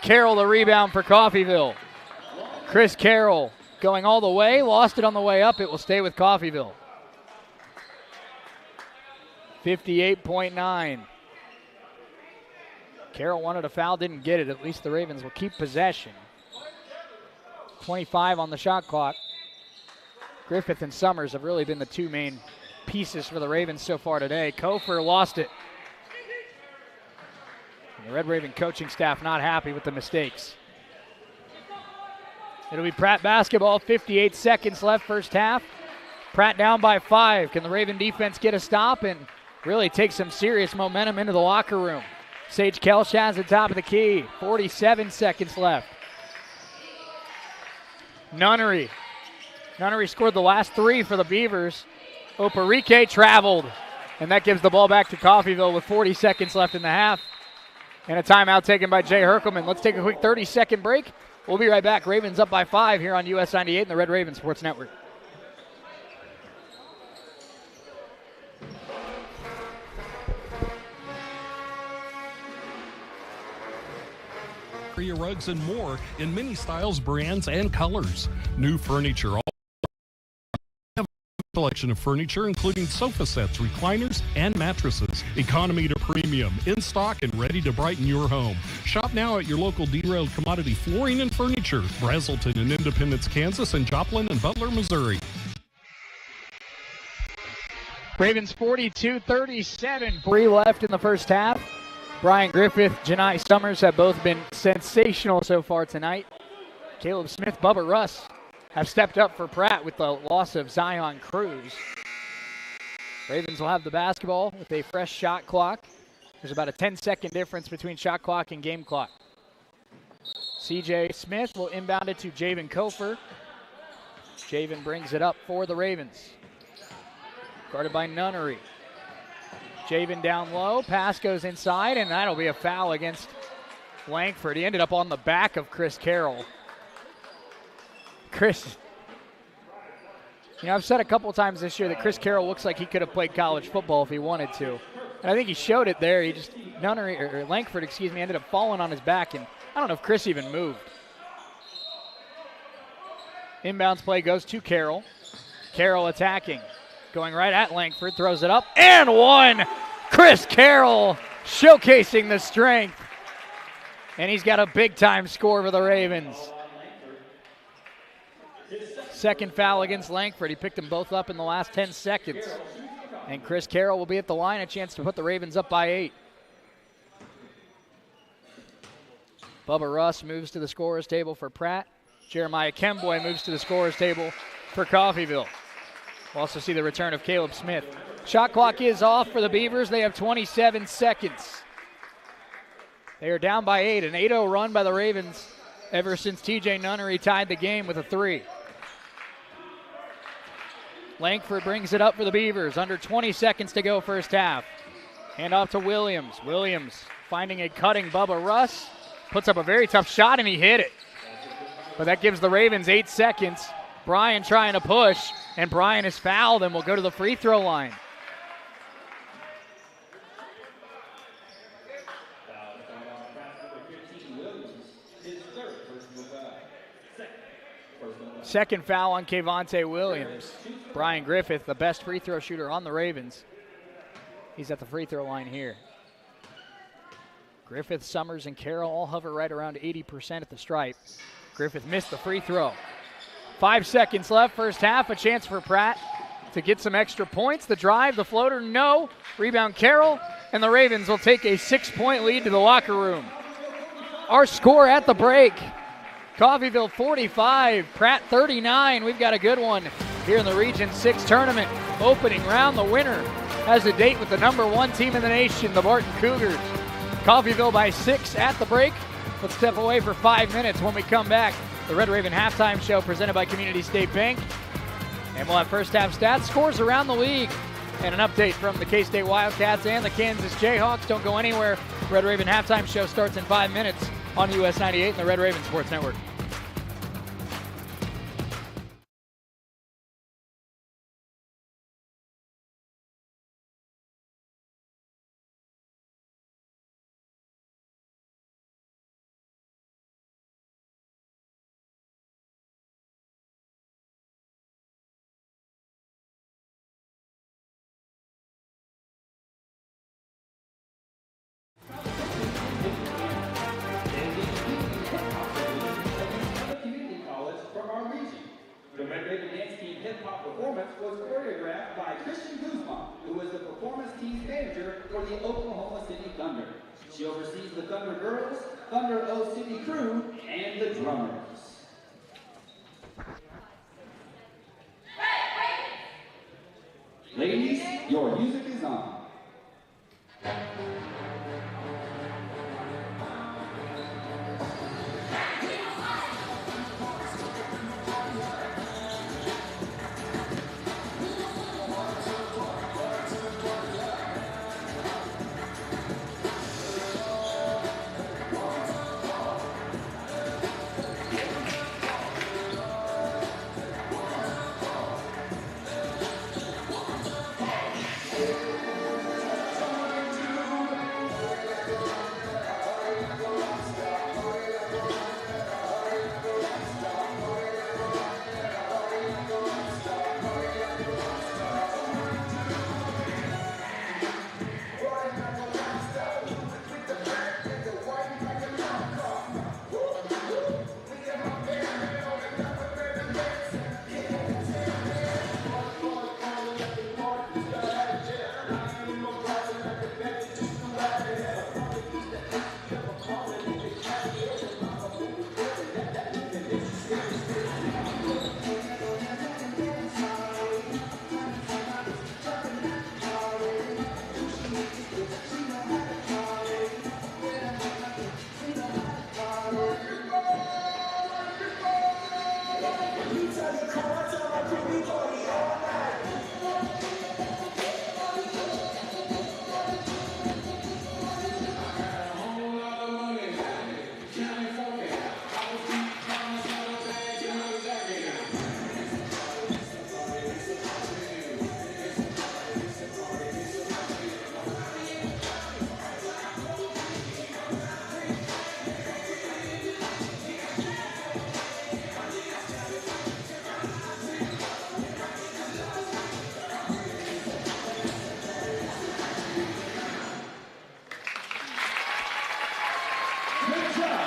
Carroll the rebound for Coffeyville. Chris Carroll going all the way, lost it on the way up. It will stay with Coffeyville. 58.9. Carroll wanted a foul, didn't get it. At least the Ravens will keep possession. 25 on the shot clock. Griffith and Summers have really been the 2 main pieces for the Ravens so far today. Kofer lost it. And the Red Raven coaching staff not happy with the mistakes. It'll be Pratt basketball. 58 seconds left first half. Pratt down by 5. Can the Raven defense get a stop and really take some serious momentum into the locker room? Sage Kelch has the top of the key. 47 seconds left. Nunnery scored the last 3 for the Beavers. Oparike traveled, and that gives the ball back to Coffeyville with 40 seconds left in the half. And a timeout taken by Jay Herkelman. Let's take a quick 30-second break. We'll be right back. Ravens up by 5 here on US 98 and the Red Raven Sports Network. Rugs and more in many styles, brands, and colors. New furniture. All collection of furniture, including sofa sets, recliners, and mattresses. Economy to premium, in stock and ready to brighten your home. Shop now at your local Derailed Commodity Flooring and Furniture, Brazelton in Independence, Kansas, and Joplin and Butler, Missouri. Ravens 42-37, 3 left in the first half. Brian Griffith, Janai Summers have both been sensational so far tonight. Caleb Smith, Bubba Russ have stepped up for Pratt with the loss of Zion Cruz. Ravens will have the basketball with a fresh shot clock. There's about a 10-second difference between shot clock and game clock. CJ Smith will inbound it to Javen Kofer. Javen brings it up for the Ravens. Guarded by Nunnery. Javen down low, pass goes inside, and that'll be a foul against Langford. He ended up on the back of Chris Carroll. Chris, I've said a couple times this year that Chris Carroll looks like he could have played college football if he wanted to. And I think he showed it there. Langford, ended up falling on his back, and I don't know if Chris even moved. Inbounds play goes to Carroll. Carroll attacking. Going right at Langford, throws it up, and one! Chris Carroll showcasing the strength. And he's got a big-time score for the Ravens. Second foul against Langford. He picked them both up in the last 10 seconds. And Chris Carroll will be at the line, a chance to put the Ravens up by 8. Bubba Russ moves to the scorer's table for Pratt. Jeremiah Kemboy moves to the scorer's table for Coffeyville. We'll also see the return of Caleb Smith. Shot clock is off for the Beavers. They have 27 seconds. They are down by 8, an 8-0 run by the Ravens ever since TJ Nunnery tied the game with a 3. Langford brings it up for the Beavers. Under 20 seconds to go first half. Hand off to Williams. Williams finding a cutting Bubba Russ. Puts up a very tough shot, and he hit it. But that gives the Ravens 8 seconds. Brian trying to push, and Brian is fouled and will go to the free throw line. Second foul on Kevonte Williams. Brian Griffith, the best free throw shooter on the Ravens. He's at the free throw line here. Griffith, Summers, and Carroll all hover right around 80% at the stripe. Griffith missed the free throw. 5 seconds left, first half. A chance for Pratt to get some extra points. The drive, the floater, no. Rebound Carroll, and the Ravens will take a 6-point lead to the locker room. Our score at the break. Coffeyville 45, Pratt 39. We've got a good one here in the Region 6 tournament. Opening round, the winner has a date with the number 1 team in the nation, the Barton Cougars. Coffeyville by 6 at the break. Let's step away for 5 minutes. When we come back, the Red Raven Halftime Show presented by Community State Bank. And we'll have first half stats, scores around the league, and an update from the K-State Wildcats and the Kansas Jayhawks. Don't go anywhere. Red Raven Halftime Show starts in 5 minutes on US 98 and the Red Raven Sports Network. Was choreographed by Christian Guzman, who is the performance team manager for the Oklahoma City Thunder. She oversees the Thunder Girls, Thunder O City Crew, and the drummers. Ladies, your music is on.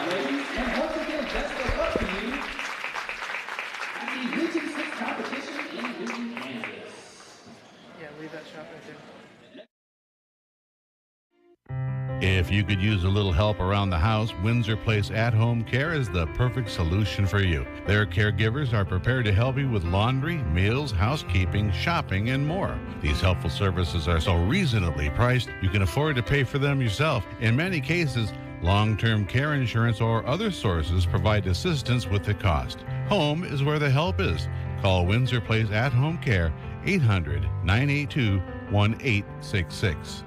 Now, ladies, and once again, best of luck to you at the Region 6 competition in Newton, Kansas. Yeah, leave that shot right there. If you could use a little help around the house, Windsor Place At-Home Care is the perfect solution for you. Their caregivers are prepared to help you with laundry, meals, housekeeping, shopping, and more. These helpful services are so reasonably priced, you can afford to pay for them yourself. In many cases, long-term care insurance or other sources provide assistance with the cost. Home is where the help is. Call Windsor Place At-Home Care, 800-982-1866.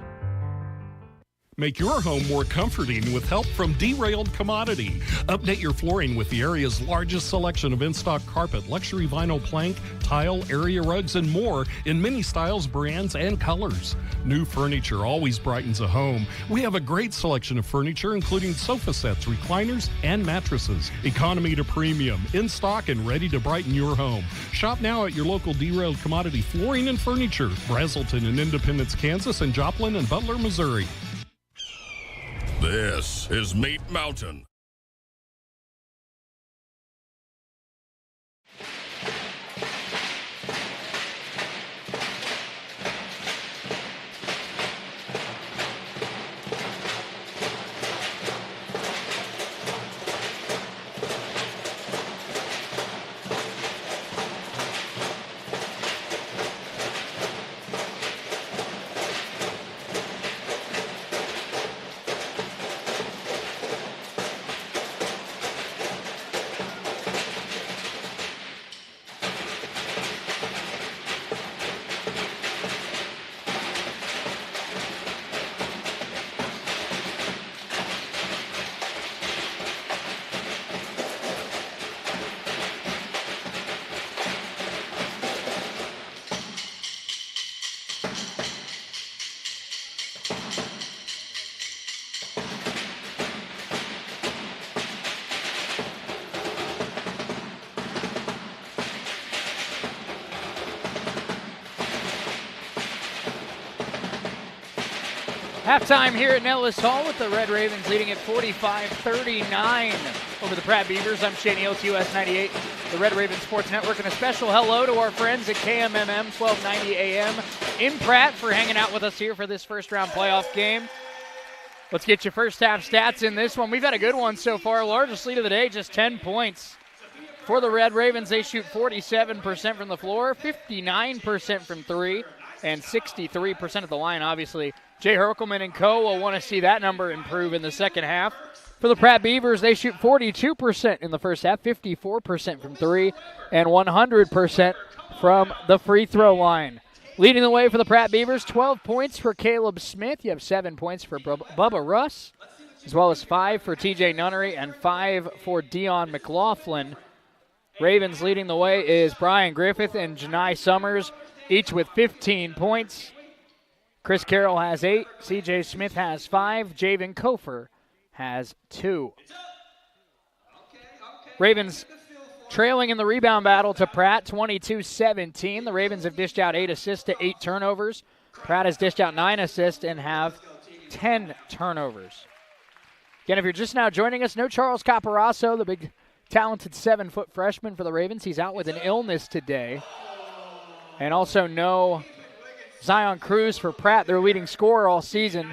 Make your home more comforting with help from Derailed Commodity. Update your flooring with the area's largest selection of in-stock carpet, luxury vinyl plank, tile, area rugs, and more in many styles, brands, and colors. New furniture always brightens a home. We have a great selection of furniture, including sofa sets, recliners, and mattresses. Economy to premium, in stock and ready to brighten your home. Shop now at your local Derailed Commodity Flooring and Furniture, Brazelton in Independence, Kansas, and Joplin and Butler, Missouri. This is Meat Mountain. Halftime here at Nellis Hall with the Red Ravens leading at 45-39 over the Pratt Beavers. I'm Shane Eelts, US 98, the Red Raven Sports Network, and a special hello to our friends at KMMM 1290 AM in Pratt for hanging out with us here for this first round playoff game. Let's get your first half stats in this one. We've had a good one so far. Largest lead of the day, just 10 points. For the Red Ravens, they shoot 47% from the floor, 59% from three, and 63% at the line, obviously. Jay Herkelman and co. will want to see that number improve in the second half. For the Pratt Beavers, they shoot 42% in the first half, 54% from three, and 100% from the free throw line. Leading the way for the Pratt Beavers, 12 points for Caleb Smith. You have 7 points for Bubba Russ, as well as 5 for TJ Nunnery and 5 for Dion McLaughlin. Ravens leading the way is Brian Griffith and Janai Summers, each with 15 points. Chris Carroll has 8. C.J. Smith has 5. Javen Kofer has 2. Ravens trailing in the rebound battle to Pratt, 22-17. The Ravens have dished out 8 assists to 8 turnovers. Pratt has dished out 9 assists and have 10 turnovers. Again, if you're just now joining us, no Charles Caparasso, the big talented 7-foot freshman for the Ravens. He's out with an illness today. And also no Zion Cruz for Pratt, their leading scorer all season,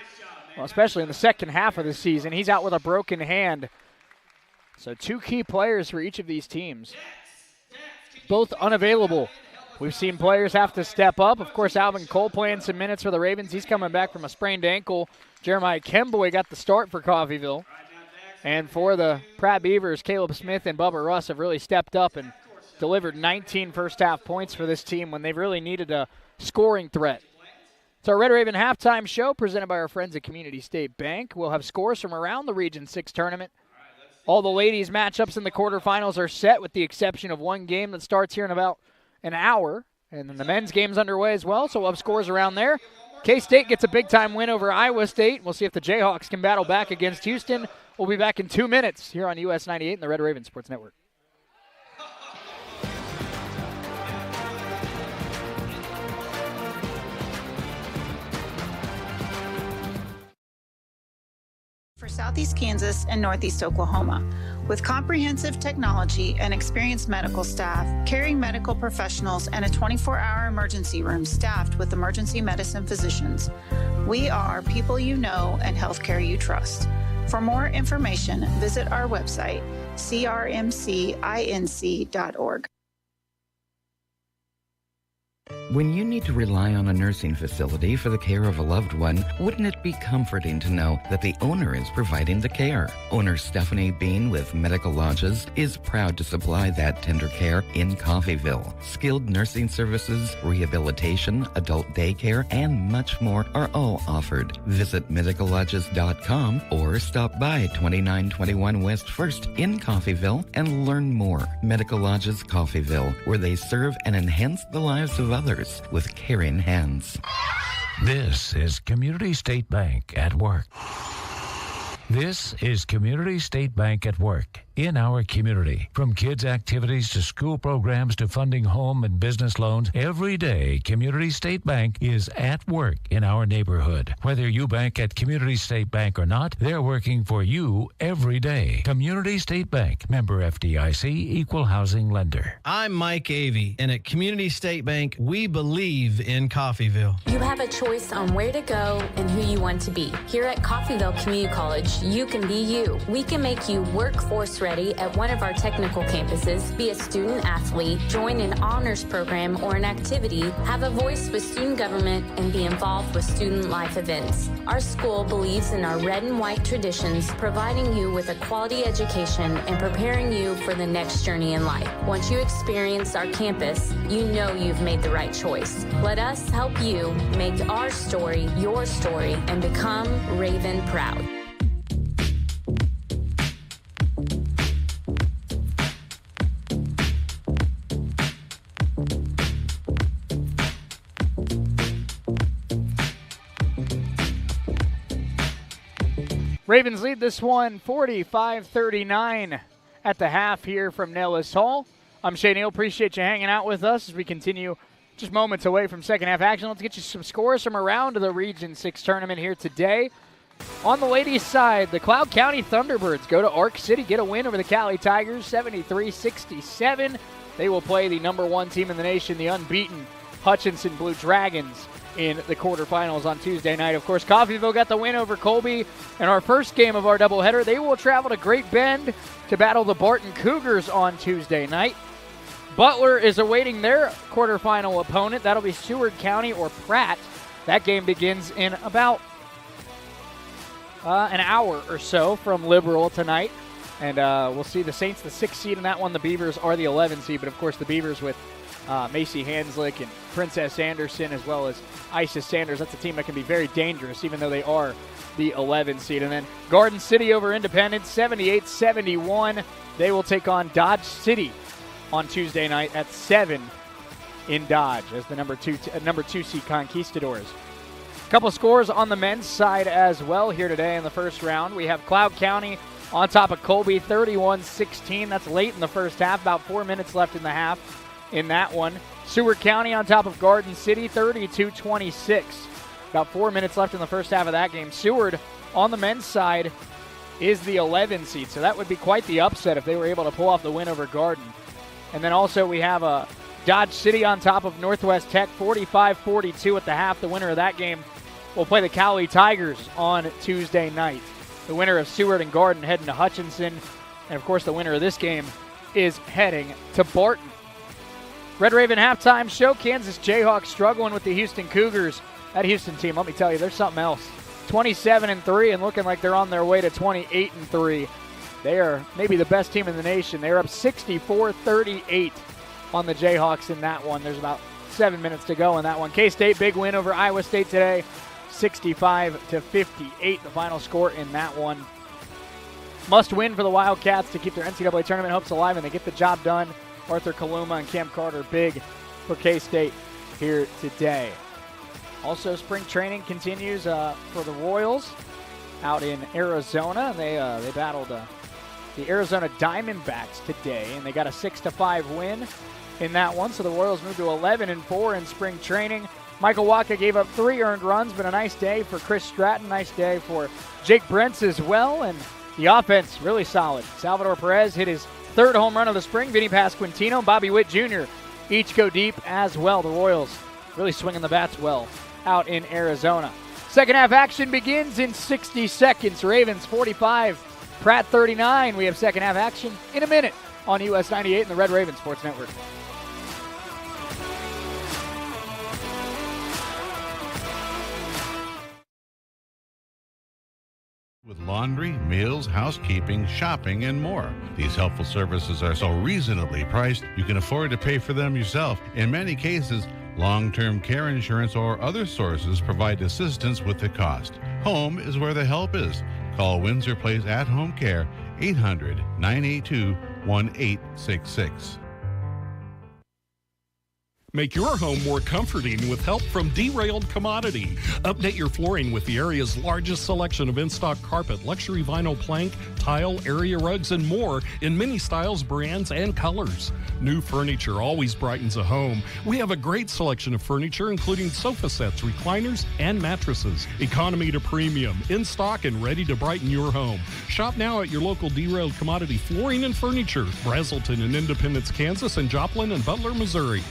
well, especially in the second half of the season. He's out with a broken hand. So 2 key players for each of these teams, both unavailable. We've seen players have to step up. Of course, Alvin Cole playing some minutes for the Ravens. He's coming back from a sprained ankle. Jeremiah Kemboy got the start for Coffeyville. And for the Pratt Beavers, Caleb Smith and Bubba Russ have really stepped up and delivered 19 first-half points for this team when they've really needed a scoring threat. It's our Red Raven halftime show presented by our friends at Community State Bank. We'll have scores from around the Region 6 tournament. All the ladies' matchups in the quarterfinals are set with the exception of one game that starts here in about an hour. And then the men's game's underway as well, so we'll have scores around there. K-State gets a big-time win over Iowa State. We'll see if the Jayhawks can battle back against Houston. We'll be back in 2 minutes here on US 98 and the Red Raven Sports Network. For Southeast Kansas and Northeast Oklahoma. With comprehensive technology and experienced medical staff, caring medical professionals, and a 24-hour emergency room staffed with emergency medicine physicians, we are people you know and healthcare you trust. For more information, visit our website, crmcinc.org. When you need to rely on a nursing facility for the care of a loved one, wouldn't it be comforting to know that the owner is providing the care? Owner Stephanie Bean with Medical Lodges is proud to supply that tender care in Coffeyville. Skilled nursing services, rehabilitation, adult daycare, and much more are all offered. Visit medicallodges.com or stop by 2921 West 1st in Coffeyville and learn more. Medical Lodges Coffeyville, where they serve and enhance the lives of others with caring hands. This is Community State Bank at work. This is Community State Bank at work in our community. From kids' activities to school programs to funding home and business loans, every day Community State Bank is at work in our neighborhood. Whether you bank at Community State Bank or not, they're working for you every day. Community State Bank, member FDIC, equal housing lender. I'm Mike Avey, and at Community State Bank, we believe in Coffeyville. You have a choice on where to go and who you want to be. Here at Coffeyville Community College, you can be you. We can make you workforce ready at one of our technical campuses, be a student athlete, join an honors program or an activity, have a voice with student government, and be involved with student life events. Our school believes in our red and white traditions, providing you with a quality education and preparing you for the next journey in life. Once you experience our campus, you know you've made the right choice. Let us help you make our story your story and become Raven proud. Ravens lead this one 45-39 at the half here from Nellis Hall. I'm Shane Neal. Appreciate you hanging out with us as we continue just moments away from second half action. Let's get you some scores from around the Region 6 tournament here today. On the ladies' side, the Cloud County Thunderbirds go to Ark City, get a win over the Cali Tigers, 73-67. They will play the number one team in the nation, the unbeaten Hutchinson Blue Dragons, in the quarterfinals on Tuesday night. Of course, Coffeyville got the win over Colby in our first game of our doubleheader. They will travel to Great Bend to battle the Barton Cougars on Tuesday night. Butler is awaiting their quarterfinal opponent. That'll be Seward County or Pratt. That game begins in about an hour or so from Liberal tonight. And we'll see the Saints, the 6th seed in that one. The Beavers are the 11th seed. But, of course, the Beavers with Macy Hanslick and Princess Anderson, as well as Isis Sanders. That's a team that can be very dangerous, even though they are the 11th seed. And then Garden City over Independence, 78-71. They will take on Dodge City on Tuesday night at 7 in Dodge as the number two seed Conquistadors. A couple scores on the men's side as well here today in the first round. We have Cloud County on top of Colby, 31-16. That's late in the first half, about 4 minutes left in the half in that one. Seward County on top of Garden City, 32-26. About 4 minutes left in the first half of that game. Seward on the men's side is the 11 seed, so that would be quite the upset if they were able to pull off the win over Garden. And then also we have Dodge City on top of Northwest Tech, 45-42 at the half. The winner of that game will play the Cowley Tigers on Tuesday night. The winner of Seward and Garden heading to Hutchinson. And, of course, the winner of this game is heading to Barton. Red Raven halftime show. Kansas Jayhawks struggling with the Houston Cougars. That Houston team, let me tell you, there's something else. 27-3 and looking like they're on their way to 28-3. They are maybe the best team in the nation. They're up 64-38 on the Jayhawks in that one. There's about 7 minutes to go in that one. K-State, big win over Iowa State today, 65-58, the final score in that one. Must win for the Wildcats to keep their NCAA tournament hopes alive, and they get the job done. Arthur Kaluma and Cam Carter, big for K-State here today. Also, spring training continues for the Royals out in Arizona. They battled the Arizona Diamondbacks today, and they got a 6-5 win in that one. So the Royals moved to 11-4 in spring training. Michael Waka gave up 3 earned runs, but a nice day for Chris Stratton, nice day for Jake Brentz as well, and the offense really solid. Salvador Perez hit his 3rd home run of the spring. Vinny Pasquantino and Bobby Witt Jr. each go deep as well. The Royals really swinging the bats well out in Arizona. Second half action begins in 60 seconds. Ravens 45, Pratt 39. We have second half action in a minute on US 98 and the Red Raven Sports Network. With laundry, meals, housekeeping, shopping, and more. These helpful services are so reasonably priced, you can afford to pay for them yourself. In many cases, long-term care insurance or other sources provide assistance with the cost. Home is where the help is. Call Windsor Place At Home Care, 800-982-1866. Make your home more comforting with help from Derailed Commodity. Update your flooring with the area's largest selection of in-stock carpet, luxury vinyl plank, tile, area rugs, and more in many styles, brands, and colors. New furniture always brightens a home. We have a great selection of furniture, including sofa sets, recliners, and mattresses. Economy to premium, in stock and ready to brighten your home. Shop now at your local Derailed Commodity Flooring and Furniture, Brazelton in Independence, Kansas, and Joplin and Butler, Missouri.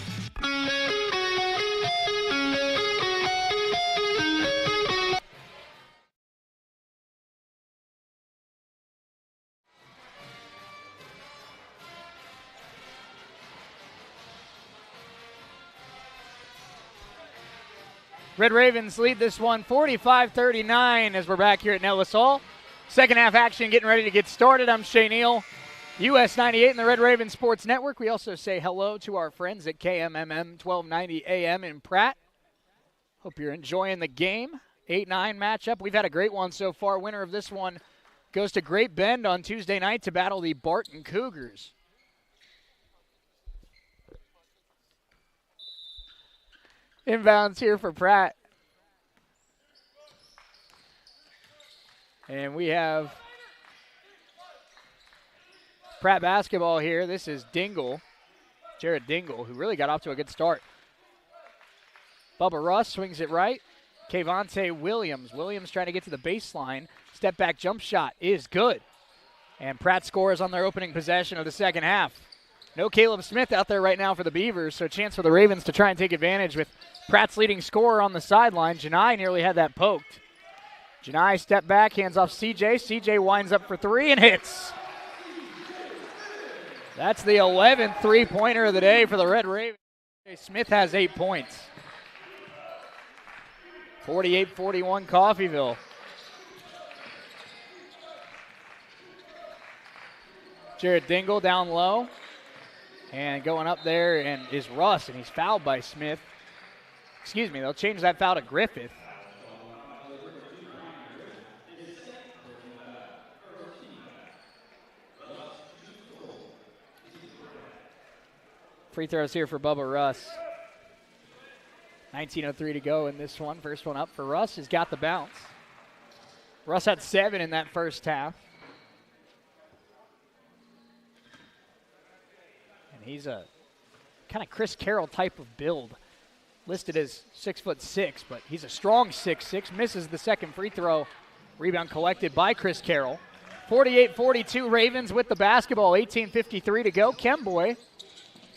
Red Ravens lead this one 45-39 as we're back here at Nellis Hall. Second half action getting ready to get started. I'm Shea Neal, US 98 and the Red Raven Sports Network. We also say hello to our friends at KMMM 1290 AM in Pratt. Hope you're enjoying the game. 8-9 matchup. We've had a great one so far. Winner of this one goes to Great Bend on Tuesday night to battle the Barton Cougars. Inbounds here for Pratt. And we have Pratt basketball here. This is Dingle, Jared Dingle, who really got off to a good start. Bubba Russ swings it right. Kayvonte Williams. Williams trying to get to the baseline. Step back jump shot is good. And Pratt scores on their opening possession of the second half. No Caleb Smith out there right now for the Beavers, so a chance for the Ravens to try and take advantage with Pratt's leading scorer on the sideline. Janai nearly had that poked. Janai step back, hands off CJ. CJ winds up for 3 and hits. That's the 11th three-pointer of the day for the Red Ravens. Smith has 8 points. 48-41 Coffeyville. Jared Dingle down low. And going up there and is Russ, and he's fouled by Smith. Excuse me, they'll change that foul to Griffith. Free throws here for Bubba Russ. 19:03 to go in this one. First one up for Russ. He's got the bounce. Russ had 7 in that first half. He's a kind of Chris Carroll type of build, listed as 6'6", but he's a strong 6'6". Misses the second free throw. Rebound collected by Chris Carroll. 48-42 Ravens with the basketball. 18:53 to go. Kemboy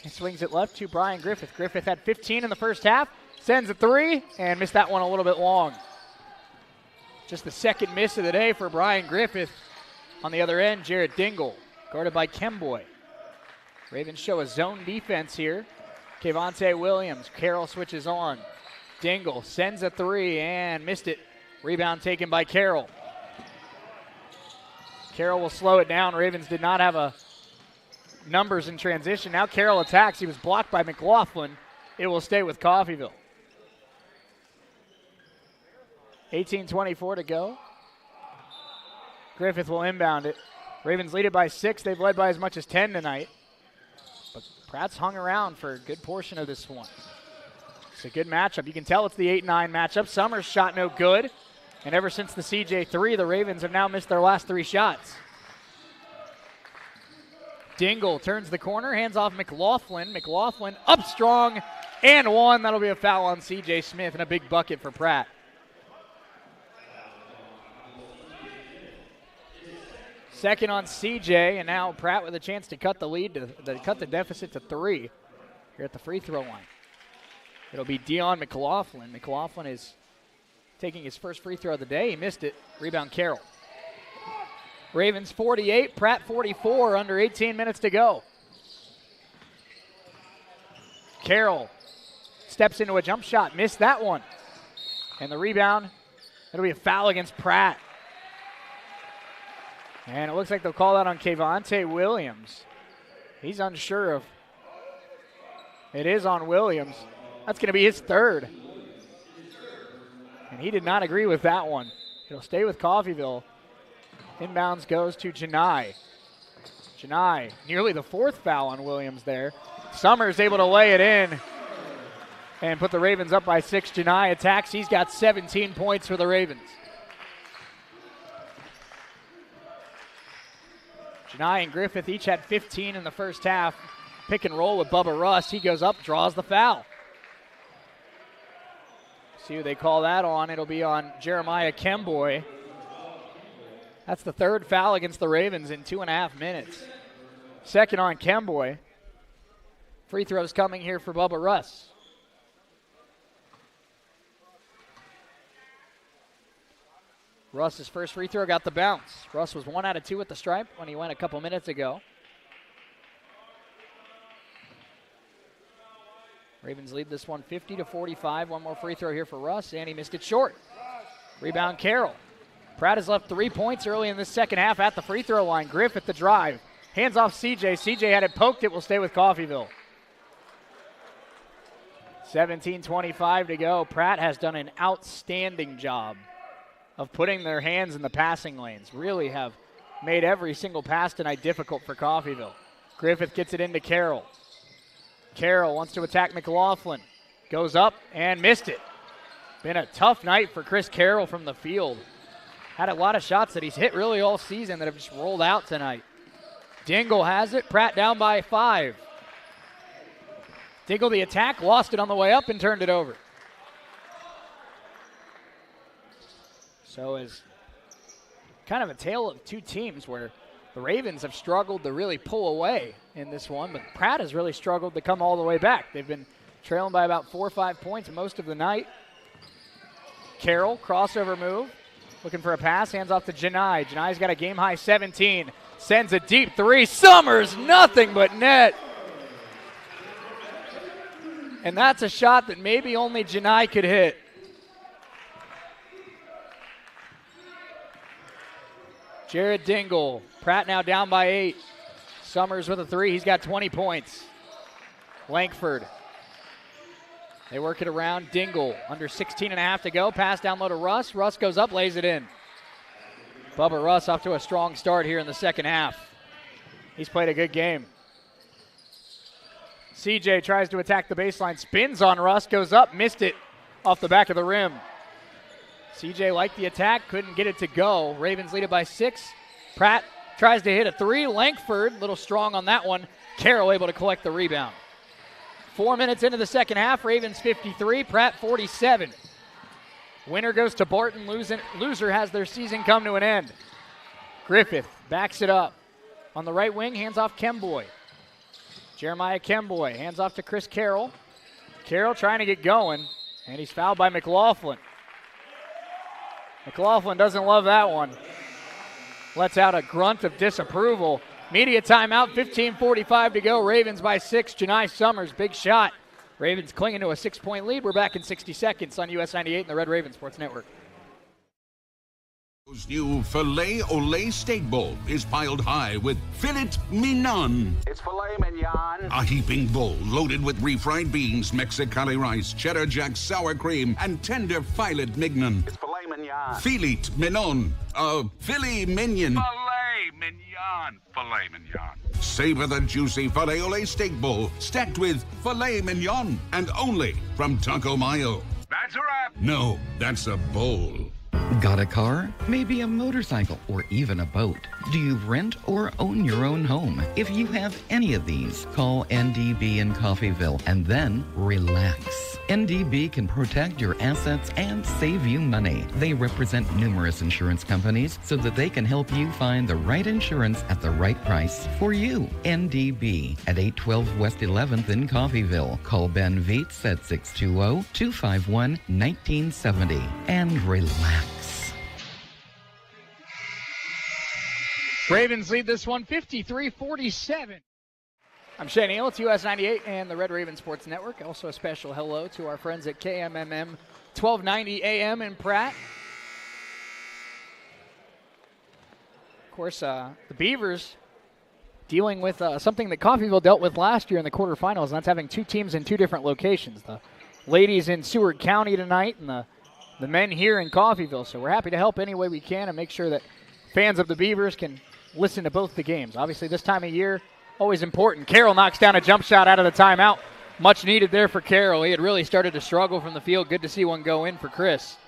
he swings it left to Brian Griffith. Griffith had 15 in the first half. Sends a 3 and missed that one a little bit long. Just the second miss of the day for Brian Griffith. On the other end, Jared Dingle, guarded by Kemboy. Ravens show a zone defense here. Kayvonte Williams. Carroll switches on. Dingle sends a 3 and missed it. Rebound taken by Carroll. Carroll will slow it down. Ravens did not have a numbers in transition. Now Carroll attacks. He was blocked by McLaughlin. It will stay with Coffeyville. 18:24 to go. Griffith will inbound it. Ravens lead it by 6. They've led by as much as 10 tonight. But Pratt's hung around for a good portion of this one. It's a good matchup. You can tell it's the 8-9 matchup. Summers shot no good. And ever since the CJ3, the Ravens have now missed their last 3 shots. Dingle turns the corner, hands off McLaughlin. McLaughlin up strong And one. That'll be a foul on C.J. Smith and a big bucket for Pratt. Second on C.J., and now Pratt with a chance to cut the lead, to cut the deficit to 3 here at the free throw line. It'll be Dion McLaughlin. McLaughlin is taking his first free throw of the day. He missed it. Rebound Carroll. Ravens 48, Pratt 44, under 18 minutes to go. Carroll steps into a jump shot, missed that one. And the rebound, it'll be a foul against Pratt. And it looks like they'll call that on Kevonte Williams. He's unsure of. It is on Williams. That's going to be his third. And he did not agree with that one. It'll stay with Coffeyville. Inbounds goes to Janai. Janai, nearly the 4th foul on Williams there. Summers able to lay it in and put the Ravens up by 6. Janai attacks. He's got 17 points for the Ravens. Janai and Griffith each had 15 in the first half. Pick and roll with Bubba Russ. He goes up, draws the foul. See who they call that on. It'll be on Jeremiah Kemboy. That's the 3rd foul against the Ravens in 2.5 minutes. Second on Kemboy. Free throws coming here for Bubba Russ. Russ's first free throw got the bounce. Russ was 1 out of 2 at the stripe when he went a couple minutes ago. Ravens lead this one 50-45. One more free throw here for Russ, and he missed it short. Rebound Carroll. Pratt has left 3 points early in this second half at the free throw line. Griffith the drive. Hands off CJ. CJ had it poked. It will stay with Coffeyville. 17:25 to go. Pratt has done an outstanding job of putting their hands in the passing lanes. Really have made every single pass tonight difficult for Coffeyville. Griffith gets it into Carroll. Carroll wants to attack McLaughlin. Goes up and missed it. Been a tough night for Chris Carroll from the field. Had a lot of shots that he's hit really all season that have just rolled out tonight. Dingle has it. Pratt down by 5. Dingle the attack, lost it on the way up and turned it over. So is kind of a tale of two teams where the Ravens have struggled to really pull away in this one, but Pratt has really struggled to come all the way back. They've been trailing by about 4 or 5 points most of the night. Carroll, crossover move, looking for a pass, hands off to Janai. Janai's got a game-high 17, sends a deep 3. Summers, nothing but net. And that's a shot that maybe only Janai could hit. Jared Dingle. Pratt now down by 8. Summers with a 3. He's got 20 points. Langford. They work it around. Dingle under 16.5 to go. Pass down low to Russ. Russ goes up, lays it in. Bubba Russ off to a strong start here in the second half. He's played a good game. CJ tries to attack the baseline. Spins on Russ. Goes up. Missed it off the back of the rim. CJ liked the attack, couldn't get it to go. Ravens lead it by 6. Pratt tries to hit a 3. Langford, a little strong on that one. Carroll able to collect the rebound. 4 minutes into the second half, Ravens 53, Pratt 47. Winner goes to Barton, loser has their season come to an end. Griffith backs it up. On the right wing, hands off Kemboy. Jeremiah Kemboy, hands off to Chris Carroll. Carroll trying to get going, and he's fouled by McLaughlin. McLaughlin doesn't love that one. Lets out a grunt of disapproval. Media timeout, 15:45 to go. Ravens by 6. Janai Summers, big shot. Ravens clinging to a 6-point lead. We're back in 60 seconds on US 98 and the Red Raven Sports Network. New filet ole steak bowl is piled high with filet mignon. It's filet mignon. A heaping bowl loaded with refried beans, Mexicali rice, cheddar jack sour cream, and tender filet mignon. It's filet mignon. Filet mignon. Filet mignon. Filet mignon. Filet mignon. Savor the juicy filet ole steak bowl stacked with filet mignon and only from Taco Mayo. That's a wrap. No, that's a bowl. Got a car? Maybe a motorcycle or even a boat? Do you rent or own your own home? If you have any of these, call NDB in Coffeyville and then relax. NDB can protect your assets and save you money. They represent numerous insurance companies so that they can help you find the right insurance at the right price for you. NDB at 812 West 11th in Coffeyville. Call Ben Vietz at 620-251-1970 and relax. Ravens lead this one 53-47. I'm Shane Neal. It's US 98 and the Red Raven Sports Network. Also a special hello to our friends at KMMM 1290 AM in Pratt. Of course, the Beavers dealing with something that Coffeyville dealt with last year in the quarterfinals, and that's having two teams in two different locations. The ladies in Seward County tonight and the men here in Coffeyville. So we're happy to help any way we can and make sure that fans of the Beavers can listen to both the games. Obviously, this time of year, always important. Carroll knocks down a jump shot out of the timeout. Much needed there for Carroll. He had really started to struggle from the field. Good to see one go in for Chris.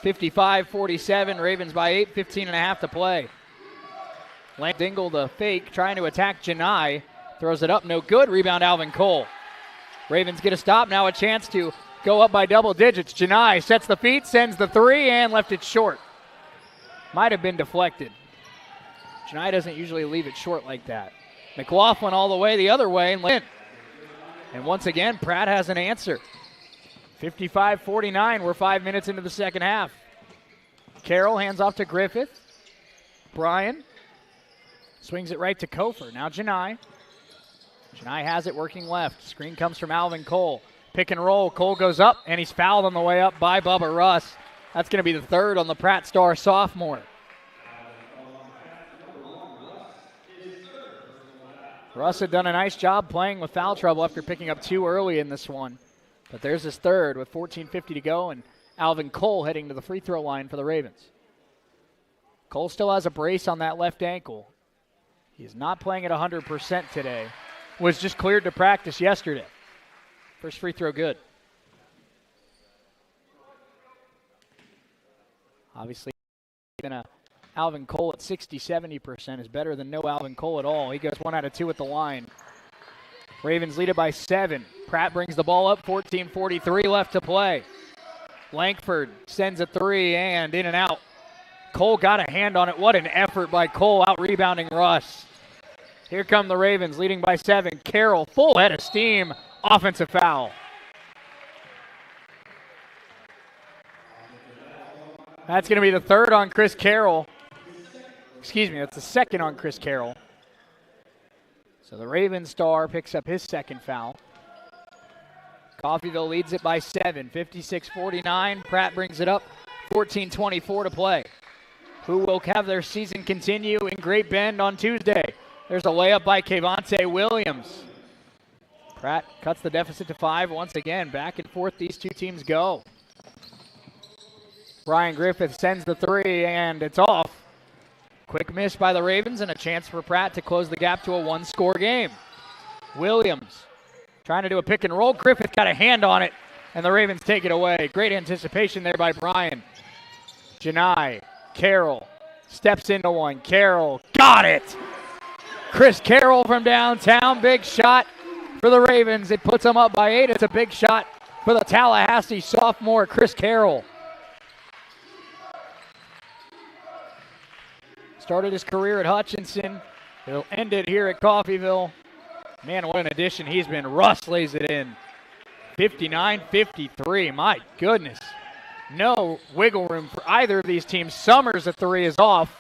55-47, Ravens by 8, 15.5 to play. Lance Dingle, the fake, trying to attack Janai. Throws it up, no good. Rebound, Alvin Cole. Ravens get a stop, now a chance to go up by double digits. Janai sets the feet, sends the three, and left it short. Might have been deflected. Janai doesn't usually leave it short like that. McLaughlin all the way the other way and in. And once again, Pratt has an answer. 55-49, we're 5 minutes into the second half. Carroll hands off to Griffith. Bryan swings it right to Kofer. Now Janai. Janai has it working left. Screen comes from Alvin Cole. Pick and roll. Cole goes up, and he's fouled on the way up by Bubba Russ. That's going to be the third on the Pratt star sophomore. Russ had done a nice job playing with foul trouble after picking up two early in this one. But there's his third with 14:50 to go, and Alvin Cole heading to the free throw line for the Ravens. Cole still has a brace on that left ankle. He's not playing at 100% today. Was just cleared to practice yesterday. First free throw good. Obviously, Alvin Cole at 60-70% is better than no Alvin Cole at all. He goes 1 out of 2 at the line. Ravens lead it by 7. Pratt brings the ball up, 14:43 left to play. Langford sends a three and in and out. Cole got a hand on it. What an effort by Cole, out-rebounding Russ. Here come the Ravens, leading by 7. Carroll, full head of steam, offensive foul. That's going to be the third on Chris Carroll. Excuse me, that's the second on Chris Carroll. So the Ravens star picks up his second foul. Coffeyville leads it by 7, 56-49. Pratt brings it up, 14:24 to play. Who will have their season continue in Great Bend on Tuesday? There's a layup by Kevonte Williams. Pratt cuts the deficit to 5 once again. Back and forth these two teams go. Brian Griffith sends the three, and it's off. Quick miss by the Ravens, and a chance for Pratt to close the gap to a one-score game. Williams trying to do a pick and roll. Griffith got a hand on it, and the Ravens take it away. Great anticipation there by Brian. Janai, Carroll steps into one. Carroll got it. Chris Carroll from downtown. Big shot for the Ravens. It puts them up by 8. It's a big shot for the Tallahassee sophomore, Chris Carroll. Started his career at Hutchinson. He'll end it here at Coffeyville. Man, what an addition he's been. Russ lays it in. 59-53. My goodness. No wiggle room for either of these teams. Summers at 3 is off.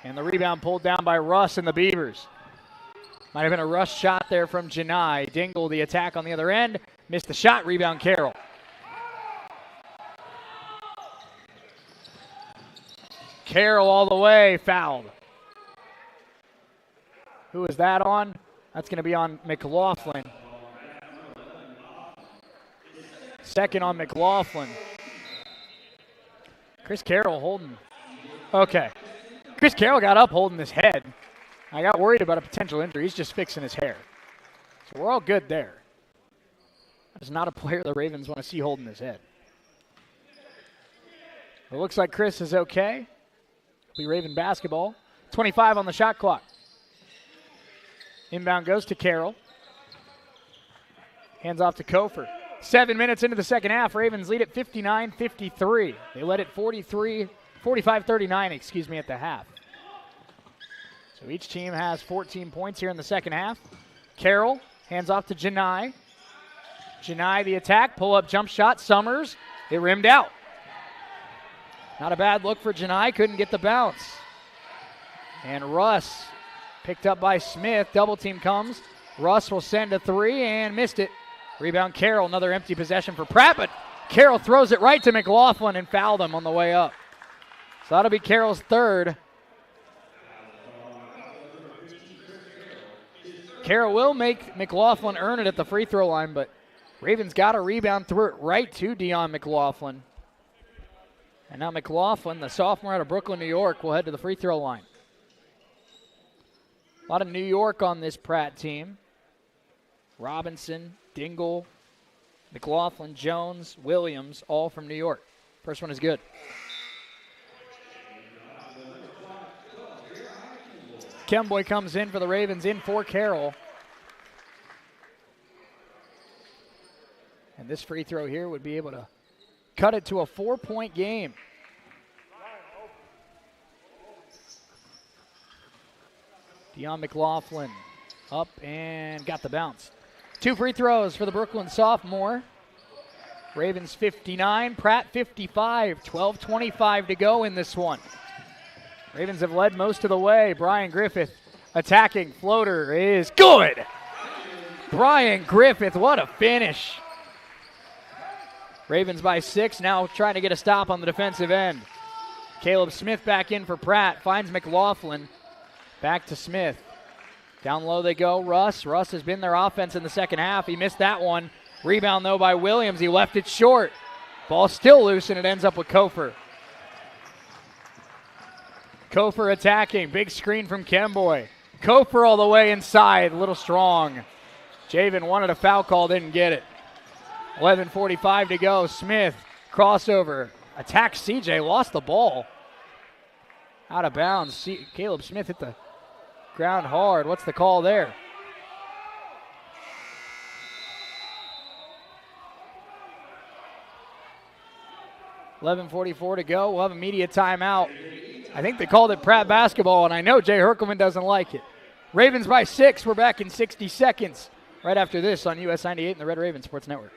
And the rebound pulled down by Russ and the Beavers. Might have been a rush shot there from Janai. Dingle, the attack on the other end. Missed the shot. Rebound, Carroll. Carroll all the way, fouled. Who is that on? That's going to be on McLaughlin. Second on McLaughlin. Chris Carroll holding. Okay. Chris Carroll got up holding his head. I got worried about a potential injury. He's just fixing his hair. So we're all good there. That is not a player the Ravens want to see holding his head. It looks like Chris is okay. It'll be Raven basketball. 25 on the shot clock. Inbound goes to Carroll. Hands off to Kofer. 7 minutes into the second half. Ravens lead at 59-53. They led at 45-39, at the half. So each team has 14 points here in the second half. Carroll hands off to Janai. Janai the attack. Pull-up jump shot. Summers. It rimmed out. Not a bad look for Janai. Couldn't get the bounce. And Russ picked up by Smith. Double team comes. Russ will send a three and missed it. Rebound Carroll. Another empty possession for Pratt, but Carroll throws it right to McLaughlin and fouled him on the way up. So that'll be Carroll's third. Carroll will make McLaughlin earn it at the free throw line, but Ravens got a rebound, threw it right to Deion McLaughlin. And now McLaughlin, the sophomore out of Brooklyn, New York, will head to the free throw line. A lot of New York on this Pratt team. Robinson, Dingle, McLaughlin, Jones, Williams, all from New York. First one is good. Kemboy comes in for the Ravens, in for Carroll. And this free throw here would be able to cut it to a 4-point game. Deion McLaughlin up and got the bounce. 2 free throws for the Brooklyn sophomore. Ravens 59, Pratt 55, 12:25 to go in this one. Ravens have led most of the way. Brian Griffith attacking. Floater is good. Brian Griffith, what a finish. Ravens by 6, now trying to get a stop on the defensive end. Caleb Smith back in for Pratt, finds McLaughlin. Back to Smith. Down low they go. Russ has been their offense in the second half. He missed that one. Rebound, though, by Williams. He left it short. Ball still loose, and it ends up with Kofer. Kofer attacking. Big screen from Kemboy. Kofer all the way inside. A little strong. Javen wanted a foul call, didn't get it. 11:45 to go. Smith, crossover. Attacks CJ, lost the ball. Out of bounds. Caleb Smith hit the ground hard. What's the call there? $11:44 to go. We'll have a media timeout. I think they called it Pratt basketball, and I know Jay Herkelman doesn't like it. Ravens by 6. We're back in 60 seconds right after this on US 98 and the Red Raven Sports Network.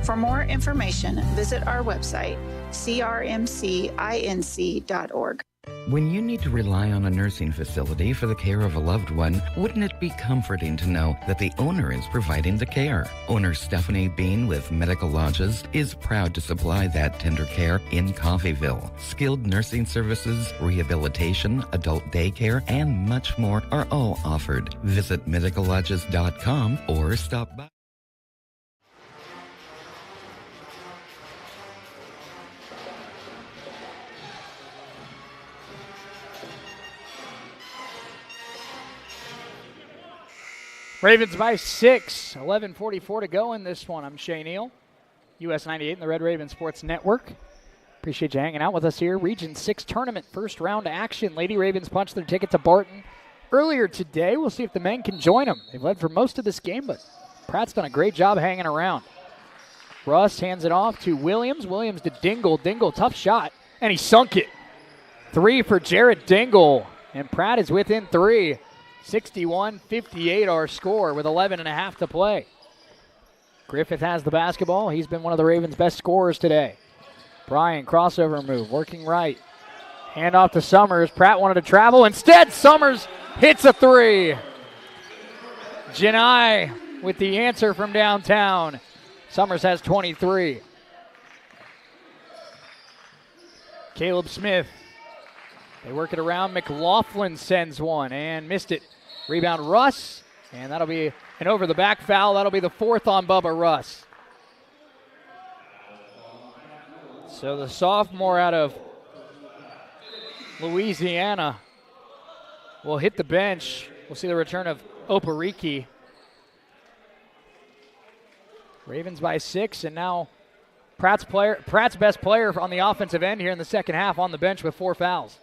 For more information, visit our website, crmcinc.org. When you need to rely on a nursing facility for the care of a loved one, wouldn't it be comforting to know that the owner is providing the care? Owner Stephanie Bean with Medical Lodges is proud to supply that tender care in Coffeyville. Skilled nursing services, rehabilitation, adult daycare, and much more are all offered. Visit medicallodges.com or stop by. Ravens by 6, 11:44 to go in this one. I'm Shay Neal, US 98 and the Red Raven Sports Network. Appreciate you hanging out with us here. Region 6 tournament first round action. Lady Ravens punched their ticket to Barton earlier today. We'll see if the men can join them. They've led for most of this game, but Pratt's done a great job hanging around. Russ hands it off to Williams. Williams to Dingle. Dingle, tough shot, and he sunk it. 3 for Jared Dingle, and Pratt is within 3. 61-58 our score with 11.5 to play. Griffith has the basketball. He's been one of the Ravens' best scorers today. Bryan, crossover move, working right. Hand off to Summers. Pratt wanted to travel. Instead, Summers hits a 3. Janai with the answer from downtown. Summers has 23. Caleb Smith They work it around. McLaughlin sends one and missed it. Rebound Russ, and that'll be an over-the-back foul. That'll be the 4th on Bubba Russ. So the sophomore out of Louisiana will hit the bench. We'll see the return of Opariki. Ravens by 6, and now Pratt's best player on the offensive end here in the second half on the bench with 4 fouls.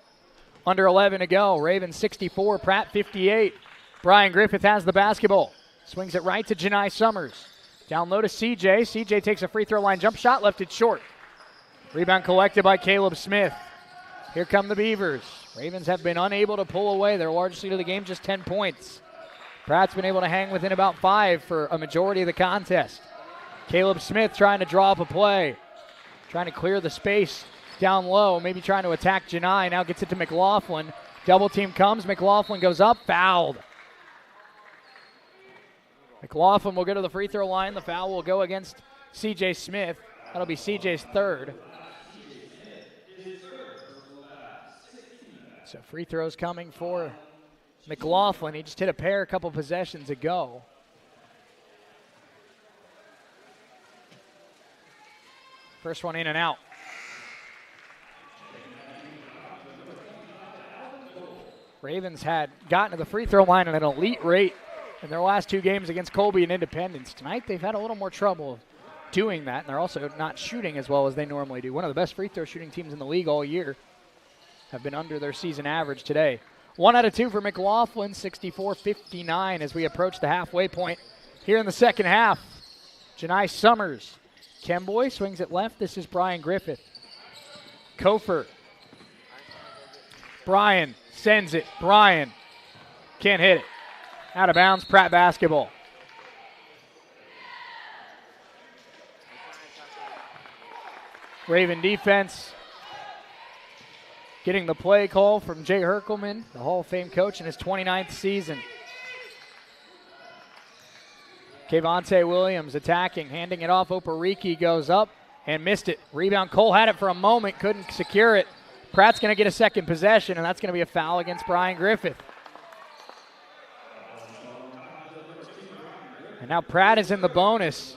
Under 11 to go. Ravens 64, Pratt 58. Brian Griffith has the basketball. Swings it right to Janai Summers. Down low to CJ. CJ takes a free throw line jump shot, left it short. Rebound collected by Caleb Smith. Here come the Beavers. Ravens have been unable to pull away. Their largest lead of the game, just 10 points. Pratt's been able to hang within about 5 for a majority of the contest. Caleb Smith trying to draw up a play. Trying to clear the space down low, maybe trying to attack Janai. Now gets it to McLaughlin. Double team comes. McLaughlin goes up, fouled. McLaughlin will go to the free throw line. The foul will go against CJ Smith. That'll be CJ's 3rd. So free throws coming for McLaughlin. He just hit a pair a couple possessions ago. First one in and out. Ravens had gotten to the free throw line at an elite rate in their last 2 games against Colby and Independence. Tonight they've had a little more trouble doing that, and they're also not shooting as well as they normally do. One of the best free throw shooting teams in the league all year. Have been under their season average today. 1 out of 2 for McLaughlin, 64-59 as we approach the halfway point here in the second half. Janai Summers. Kemboy swings it left. This is Brian Griffith. Kofer. Brian sends it. Brian can't hit it. Out of bounds, Pratt basketball. Raven defense getting the play call from Jay Herkelman, the Hall of Fame coach in his 29th season. Kevontae Williams attacking, handing it off. Opariki goes up and missed it. Rebound, Cole had it for a moment, couldn't secure it. Pratt's going to get a second possession, and that's going to be a foul against Brian Griffith. And now Pratt is in the bonus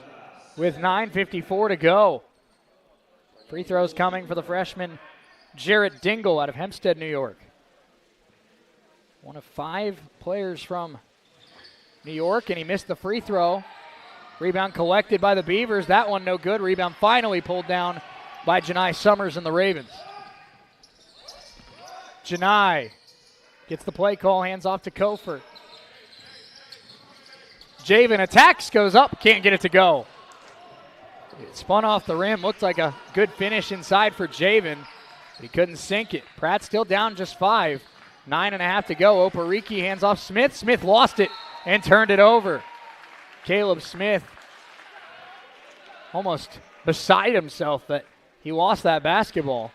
with 9:54 to go. Free throws coming for the freshman Jarrett Dingle out of Hempstead, New York. One of 5 players from New York, and he missed the free throw. Rebound collected by the Beavers. That one no good. Rebound finally pulled down by Janai Summers and the Ravens. Janai gets the play call, hands off to Kofer. Javen attacks, goes up, can't get it to go. It spun off the rim, looked like a good finish inside for Javen. He couldn't sink it. Pratt still down just 5. 9.5 to go. Opariki hands off Smith. Smith lost it and turned it over. Caleb Smith almost beside himself that he lost that basketball.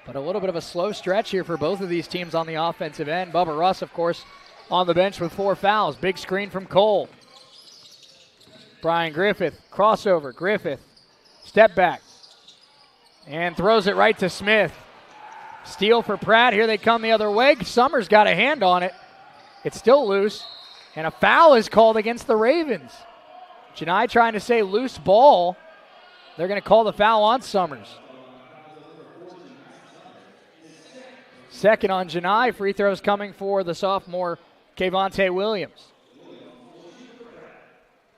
But a little bit of a slow stretch here for both of these teams on the offensive end. Bubba Russ, of course, on the bench with 4 fouls. Big screen from Cole. Brian Griffith, crossover. Griffith, step back. And throws it right to Smith. Steal for Pratt. Here they come the other way. Summers got a hand on it. It's still loose. And a foul is called against the Ravens. Janai trying to say loose ball. They're going to call the foul on Summers. Second on Janai. Free throws coming for the sophomore Kevontae Williams.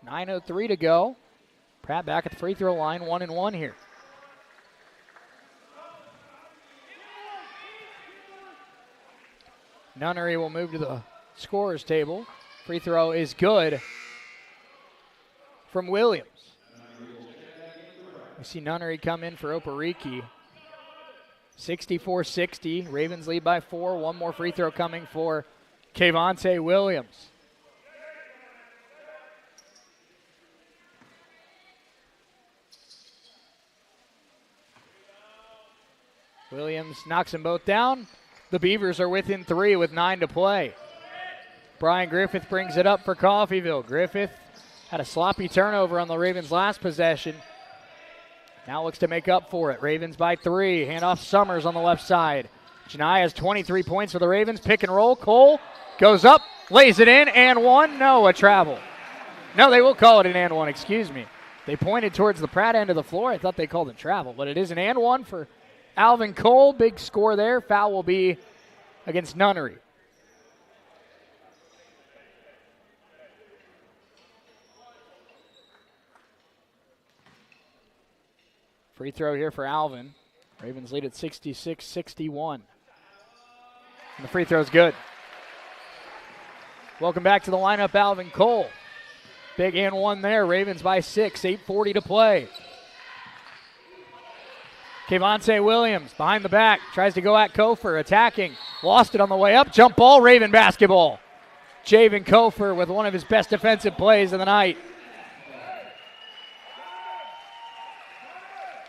9:03 to go. Pratt back at the free throw line, 1-1 here. Nunnery will move to the scorer's table. Free throw is good from Williams. We see Nunnery come in for Opariki. 64-60. Ravens lead by 4. One more free throw coming for Kevontae Williams. Williams knocks them both down. The Beavers are within 3 with 9 to play. Brian Griffith brings it up for Coffeyville. Griffith had a sloppy turnover on the Ravens' last possession. Now looks to make up for it. Ravens by 3. Handoff Summers on the left side. Janai has 23 points for the Ravens. Pick and roll. Cole goes up, lays it in, and one. No, a travel. No, they will call it an and one, excuse me. They pointed towards the Pratt end of the floor. I thought they called it travel, but it is an and one for Alvin Cole. Big score there. Foul will be against Nunnery. Free throw here for Alvin. Ravens lead at 66-61. And the free throw's good. Welcome back to the lineup, Alvin Cole. Big and one there. Ravens by 6. 8:40 to play. Kevontae Williams behind the back. Tries to go at Kofer. Attacking. Lost it on the way up. Jump ball. Raven basketball. Javen Kofer with one of his best defensive plays of the night.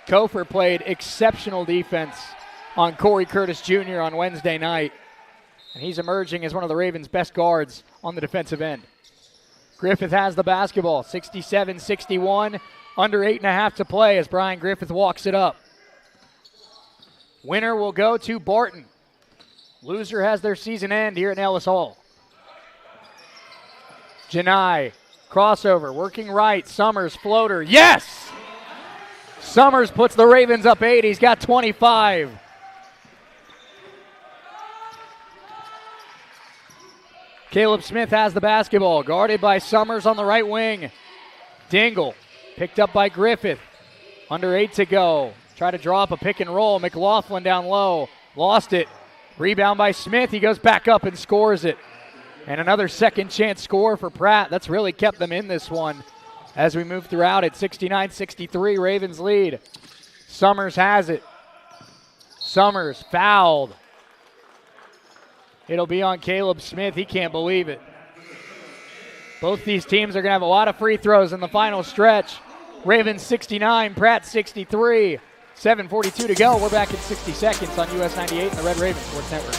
Kofer played exceptional defense on Corey Curtis Jr. on Wednesday night. And he's emerging as one of the Ravens' best guards on the defensive end. Griffith has the basketball, 67-61, under 8.5 to play as Brian Griffith walks it up. Winner will go to Barton. Loser has their season end here at Ellis Hall. Janai, crossover, working right, Summers, floater, yes! Summers puts the Ravens up 8, he's got 25. Caleb Smith has the basketball, guarded by Summers on the right wing. Dingle, picked up by Griffith. Under 8 to go. Try to draw up a pick and roll. McLaughlin down low, lost it. Rebound by Smith, he goes back up and scores it. And another second chance score for Pratt. That's really kept them in this one as we move throughout it. 69-63, Ravens lead. Summers has it. Summers fouled. It'll be on Caleb Smith. He can't believe it. Both these teams are going to have a lot of free throws in the final stretch. Ravens 69, Pratt 63. 7:42 to go. We're back in 60 seconds on US 98 and the Red Raven Sports Network.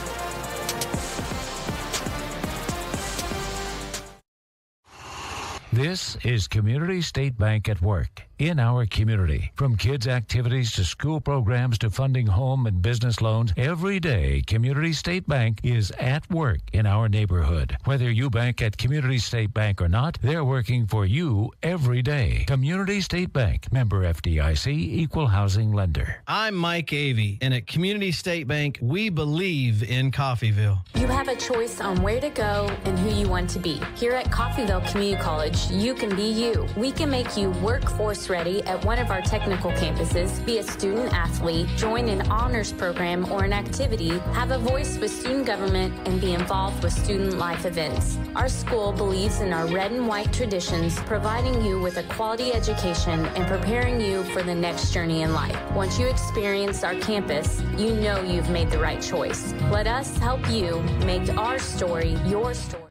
This is Community State Bank at work in our community. From kids' activities to school programs to funding home and business loans, every day Community State Bank is at work in our neighborhood. Whether you bank at Community State Bank or not, they're working for you every day. Community State Bank, member FDIC, equal housing lender. I'm Mike Avey, and at Community State Bank, we believe in Coffeyville. You have a choice on where to go and who you want to be. Here at Coffeyville Community College, you can be you. We can make you workforce ready at one of our technical campuses, be a student athlete, join an honors program or an activity, have a voice with student government, and be involved with student life events. Our school believes in our red and white traditions, providing you with a quality education and preparing you for the next journey in life. Once you experience our campus, you know you've made the right choice. Let us help you make our story your story.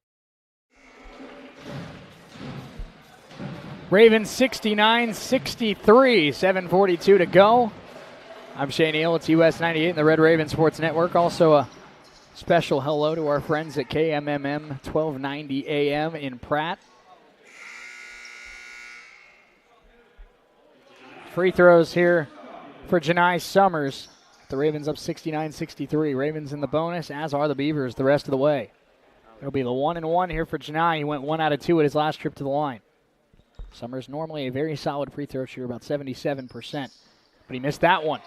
Ravens 69-63, 7:42 to go. I'm Shane Eel, it's US 98 and the Red Raven Sports Network. Also a special hello to our friends at KMMM 1290 AM in Pratt. Free throws here for Janai Summers. The Ravens up 69-63. Ravens in the bonus, as are the Beavers the rest of the way. It'll be the 1-and-1 here for Janai. He went 1 out of 2 at his last trip to the line. Summers normally a very solid free throw shooter, about 77%, but he missed that one.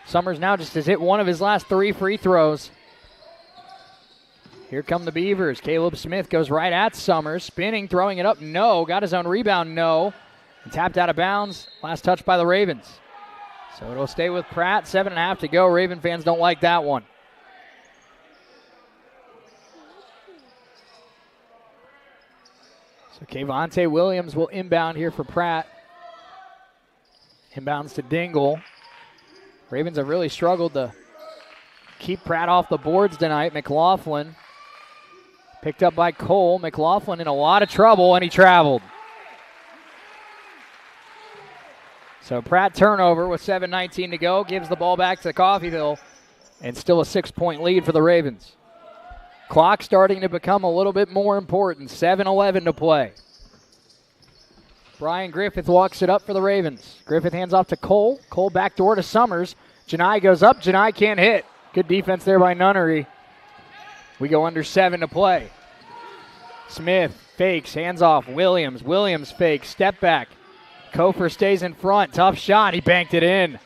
Summers now just has hit one of his last 3 free throws. Here come the Beavers. Caleb Smith goes right at Summers, spinning, throwing it up, no. Got his own rebound, no. And tapped out of bounds, last touch by the Ravens. So it'll stay with Pratt, 7.5 to go. Raven fans don't like that one. So Kevontae Williams will inbound here for Pratt. Inbounds to Dingle. Ravens have really struggled to keep Pratt off the boards tonight. McLaughlin picked up by Cole. McLaughlin in a lot of trouble, and he traveled. So Pratt turnover with 7:19 to go. Gives the ball back to Coffeyville, and still a 6-point lead for the Ravens. Clock starting to become a little bit more important. 7:11 to play. Brian Griffith walks it up for the Ravens. Griffith hands off to Cole. Cole backdoor to Summers. Janai goes up. Janai can't hit. Good defense there by Nunnery. We go under 7 to play. Smith fakes, hands off. Williams. Williams fakes, step back. Kofer stays in front. Tough shot. He banked it in.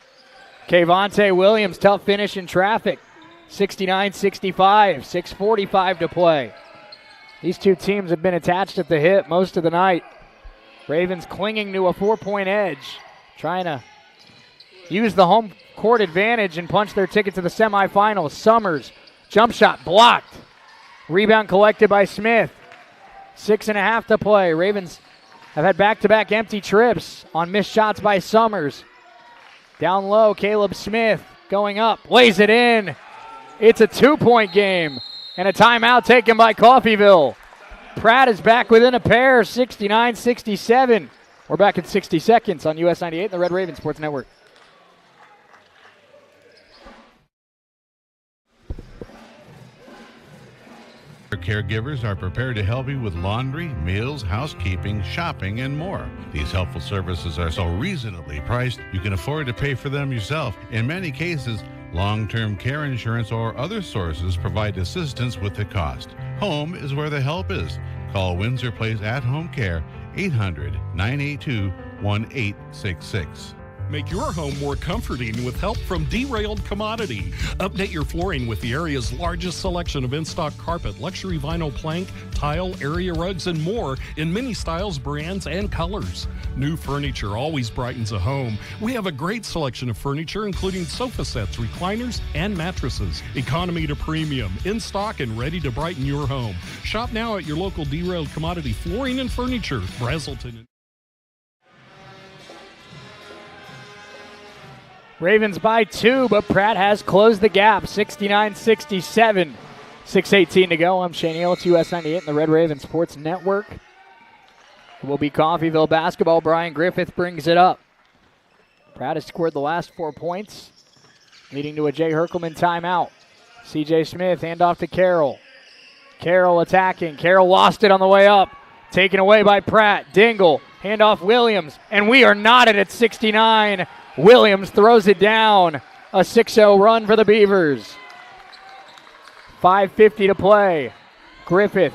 Kayvonte Williams, tough finish in traffic. 69-65, 6:45 to play. These two teams have been attached at the hip most of the night. Ravens clinging to a 4-point edge, trying to use the home court advantage and punch their ticket to the semifinals. Summers, jump shot blocked. Rebound collected by Smith. 6.5 to play. Ravens have had back-to-back empty trips on missed shots by Summers. Down low, Caleb Smith going up, lays it in. It's a 2-point game and a timeout taken by Coffeyville. Pratt is back within a pair, 69-67. We're back in 60 seconds on US 98 and the Red Raven Sports Network. Caregivers are prepared to help you with laundry, meals, housekeeping, shopping, and more. These helpful services are so reasonably priced you can afford to pay for them yourself. In many cases, long-term care insurance or other sources provide assistance with the cost. Home is where the help is. Call Windsor Place At Home Care, 800-982-1866. Make your home more comforting with help from Derailed Commodity. Update your flooring with the area's largest selection of in-stock carpet, luxury vinyl plank, tile, area rugs, and more in many styles, brands, and colors. New furniture always brightens a home. We have a great selection of furniture, including sofa sets, recliners, and mattresses. Economy to premium, in stock and ready to brighten your home. Shop now at your local Derailed Commodity Flooring and Furniture, Brazelton. Ravens by 2, but Pratt has closed the gap, 69-67. 6:18 to go. I'm Shane Hale. It's US 98 and the Red Raven Sports Network. It will be Coffeyville basketball. Brian Griffith brings it up. Pratt has scored the last 4 points, leading to a Jay Herkelman timeout. CJ Smith, handoff to Carroll. Carroll attacking. Carroll lost it on the way up. Taken away by Pratt. Dingle, handoff Williams, and we are knotted at 69. Williams throws it down. A 6-0 run for the Beavers. 5:50 to play. Griffith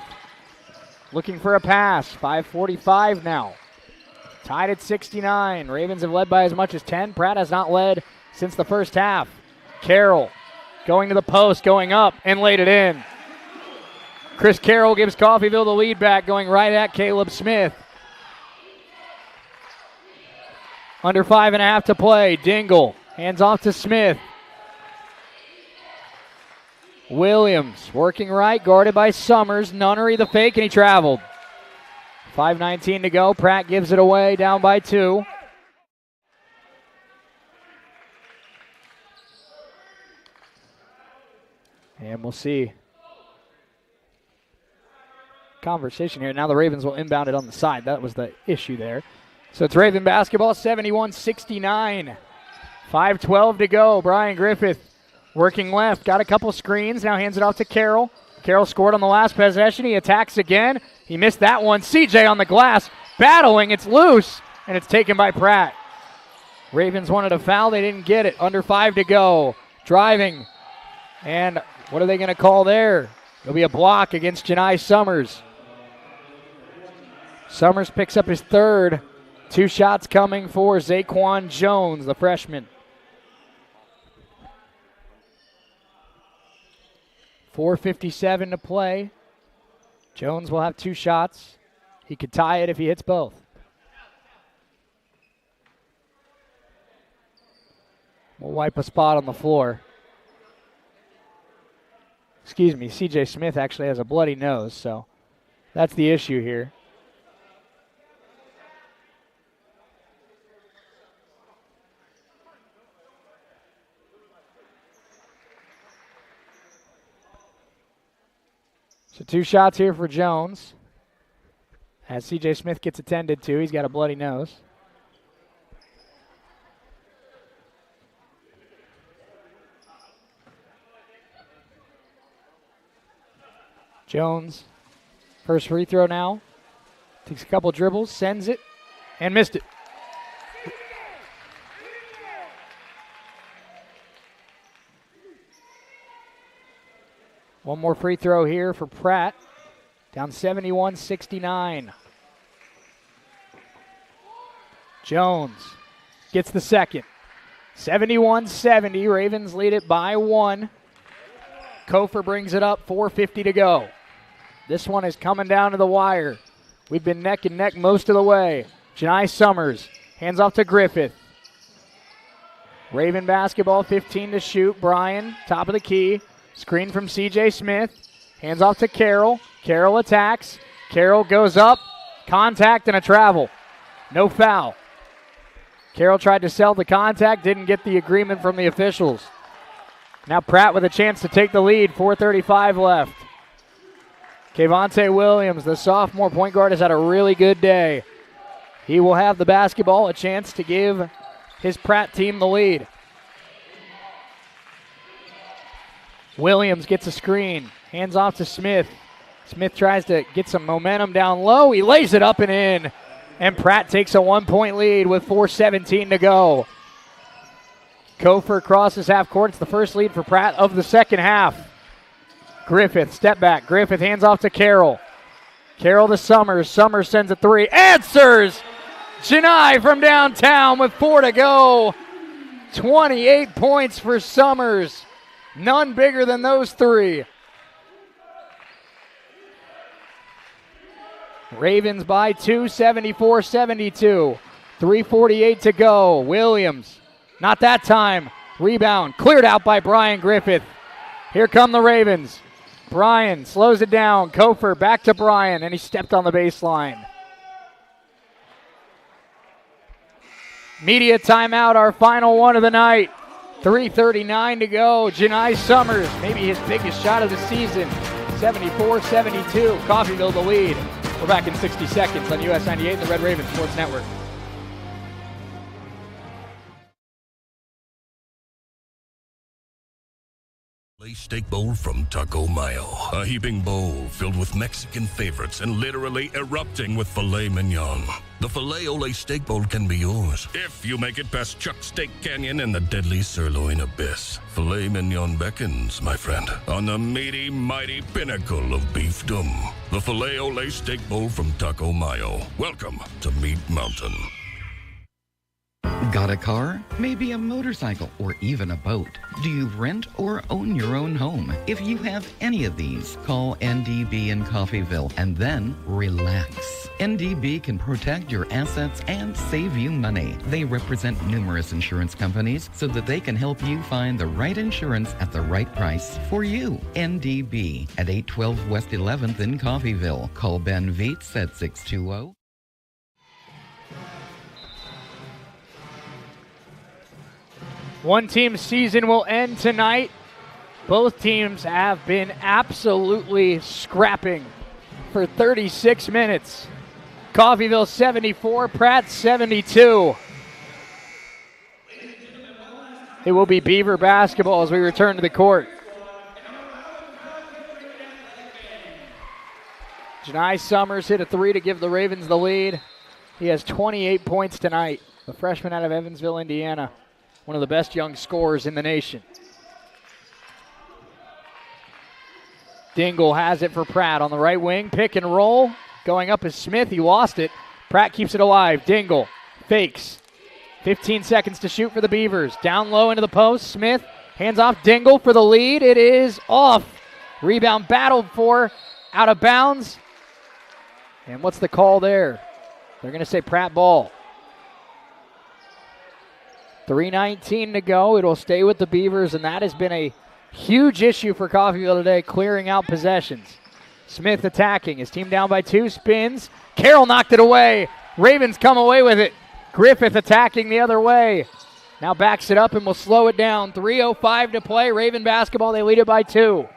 looking for a pass. 5:45 now. Tied at 69. Ravens have led by as much as 10. Pratt has not led since the first half. Carroll going to the post, going up, and laid it in. Chris Carroll gives Coffeyville the lead back, going right at Caleb Smith. Under 5.5 to play. Dingle hands off to Smith. Williams working right, guarded by Summers. Nunnery the fake, and he traveled. 5:19 to go. Pratt gives it away, down by 2. And we'll see conversation here. Now the Ravens will inbound it on the side. That was the issue there. So it's Raven basketball, 71-69. 5:12 to go. Brian Griffith working left. Got a couple screens. Now hands it off to Carroll. Carroll scored on the last possession. He attacks again. He missed that one. CJ on the glass. Battling. It's loose. And it's taken by Pratt. Ravens wanted a foul. They didn't get it. Under 5 to go. Driving. And what are they going to call there? It'll be a block against Janai Summers. Summers picks up his third. 2 shots coming for Zaquan Jones, the freshman. 4:57 to play. Jones will have 2 shots. He could tie it if he hits both. We'll wipe a spot on the floor. Excuse me, CJ Smith actually has a bloody nose, so that's the issue here. So 2 shots here for Jones. As CJ Smith gets attended to, he's got a bloody nose. Jones, first free throw now. Takes a couple dribbles, sends it. and missed it. One more free throw here for Pratt. Down 71-69. Jones gets the second. 71-70. Ravens lead it by 1. Kofer brings it up. 4:50 to go. This one is coming down to the wire. We've been neck and neck most of the way. Janai Summers hands off to Griffith. Raven basketball, 15 to shoot. Bryan, top of the key. Screen from C.J. Smith. Hands off to Carroll. Carroll attacks. Carroll goes up. Contact and a travel. No foul. Carroll tried to sell the contact, didn't get the agreement from the officials. Now Pratt with a chance to take the lead. 4:35 left. Kevonte Williams, the sophomore point guard, has had a really good day. He will have the basketball, a chance to give his Pratt team the lead. Williams gets a screen. Hands off to Smith. Smith tries to get some momentum down low. He lays it up and in. And Pratt takes a 1-point lead with 4:17 to go. Kofer crosses half court. It's the first lead for Pratt of the second half. Griffith, step back. Griffith hands off to Carroll. Carroll to Summers. Summers sends a three. Answers! Janai from downtown with 4 to go. 28 points for Summers. None bigger than those three. Ravens by 2, 74-72. 3:48 to go. Williams, not that time. Rebound, cleared out by Brian Griffith. Here come the Ravens. Brian slows it down. Kofer back to Brian, and he stepped on the baseline. Media timeout, our final one of the night. 3:39 to go. Janai Summers, maybe his biggest shot of the season. 74-72. Coffeyville the lead. We're back in 60 seconds on US 98 and the Red Raven Sports Network. Steak bowl from Taco Mayo. A heaping bowl filled with Mexican favorites and literally erupting with filet mignon. The filet ole steak bowl can be yours if you make it past Chuck's Steak Canyon and the deadly sirloin abyss. Filet mignon beckons, my friend, on the meaty, mighty pinnacle of beefdom. The filet ole steak bowl from Taco Mayo. Welcome to Meat Mountain. Got a car? Maybe a motorcycle or even a boat. Do you rent or own your own home? If you have any of these, call NDB in Coffeyville and then relax. NDB can protect your assets and save you money. They represent numerous insurance companies so that they can help you find the right insurance at the right price for you. NDB at 812 West 11th in Coffeyville. Call Ben Vietz at 620. One team's season will end tonight. Both teams have been absolutely scrapping for 36 minutes. Coffeyville 74, Pratt 72. It will be Beaver basketball as we return to the court. Janai Summers hit a three to give the Ravens the lead. He has 28 points tonight. The freshman out of Evansville, Indiana. One of the best young scorers in the nation. Dingle has it for Pratt on the right wing. Pick and roll. Going up is Smith. He lost it. Pratt keeps it alive. Dingle fakes. 15 seconds to shoot for the Beavers. Down low into the post. Smith hands off Dingle for the lead. It is off. Rebound battled for. Out of bounds. And what's the call there? They're going to say Pratt ball. 3:19 to go. It'll stay with the Beavers, and that has been a huge issue for Coffeyville today, clearing out possessions. Smith attacking. His team down by 2. Spins. Carroll knocked it away. Ravens come away with it. Griffith attacking the other way. Now backs it up and will slow it down. 3:05 to play. Raven basketball. They lead it by 2.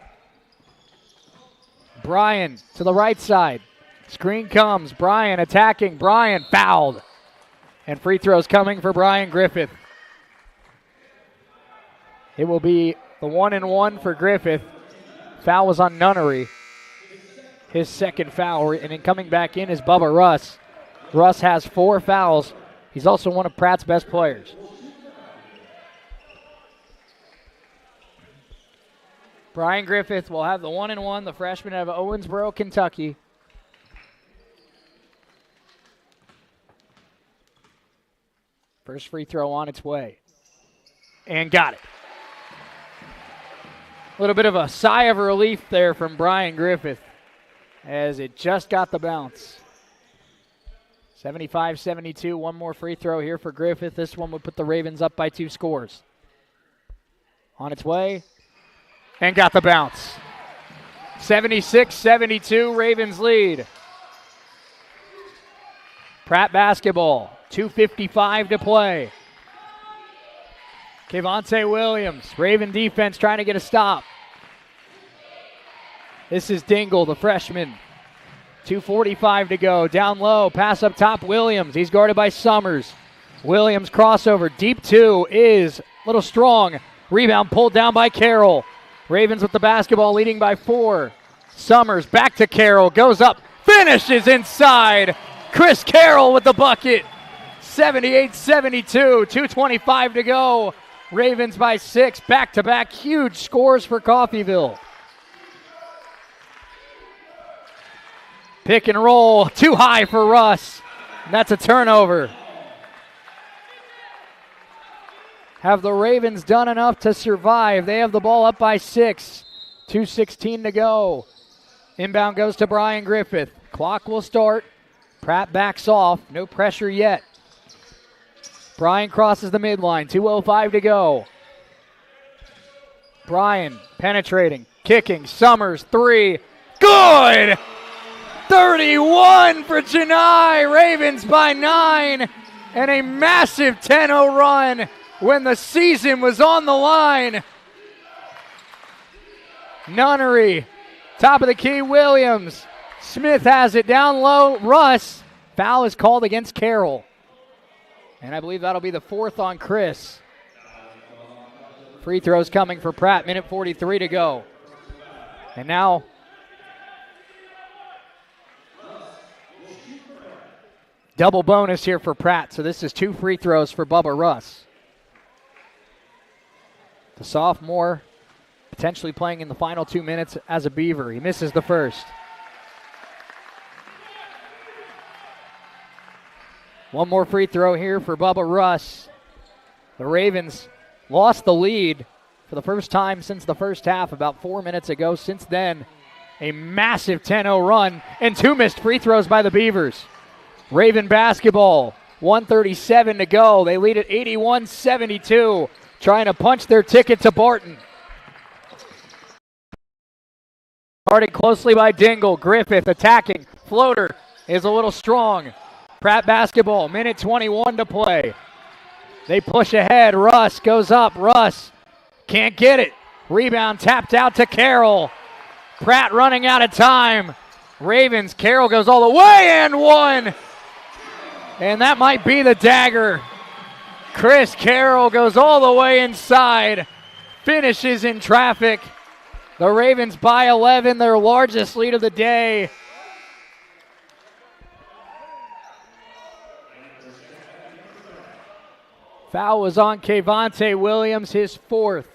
Bryan to the right side. Screen comes. Bryan attacking. Bryan fouled. And free throws coming for Brian Griffith. It will be the 1-and-1 for Griffith. Foul was on Nunnery. His second foul. And then coming back in is Bubba Russ. Russ has 4 fouls. He's also one of Pratt's best players. Brian Griffith will have the 1-and-1, the freshman out of Owensboro, Kentucky. First free throw on its way. And got it. A little bit of a sigh of relief there from Brian Griffith as it just got the bounce. 75-72, one more free throw here for Griffith. This one would put the Ravens up by 2 scores. On its way, and got the bounce. 76-72, Ravens lead. Pratt basketball, 2:55 to play. Kevonte Williams, Raven defense trying to get a stop. This is Dingle, the freshman. 2:45 to go. Down low, pass up top, Williams. He's guarded by Summers. Williams crossover, deep 2 is a little strong. Rebound pulled down by Carroll. Ravens with the basketball, leading by 4. Summers back to Carroll, goes up, finishes inside. Chris Carroll with the bucket. 78-72, 2:25 to go. Ravens by 6, back-to-back huge scores for Coffeyville. Pick and roll, too high for Russ. And that's a turnover. Have the Ravens done enough to survive? They have the ball up by 6. 2:16 to go. Inbound goes to Brian Griffith. Clock will start. Pratt backs off. No pressure yet. Brian crosses the midline. 2:05 to go. Brian penetrating, kicking. Summers, 3. Good! 31 for Janai. Ravens by 9. And a massive 10-0 run when the season was on the line. Nunnery, top of the key, Williams. Smith has it down low. Russ. Foul is called against Carroll. And I believe that'll be the 4th on Chris. Free throws coming for Pratt. Minute 43 to go. And now double bonus here for Pratt. So this is 2 free throws for Bubba Russ. The sophomore potentially playing in the final 2 minutes as a Beaver. He misses the first. One more free throw here for Bubba Russ. The Ravens lost the lead for the first time since the first half about 4 minutes ago. Since then, a massive 10-0 run and 2 missed free throws by the Beavers. Raven basketball, 1:37 to go. They lead at 81-72, trying to punch their ticket to Barton. Guarded closely by Dingle. Griffith attacking. Floater is a little strong. Pratt basketball, minute 21 to play. They push ahead. Russ goes up. Russ can't get it. Rebound tapped out to Carroll. Pratt running out of time. Ravens, Carroll goes all the way and 1. And that might be the dagger. Chris Carroll goes all the way inside. Finishes in traffic. The Ravens by 11, their largest lead of the day. Foul was on Kevonte Williams, his 4th.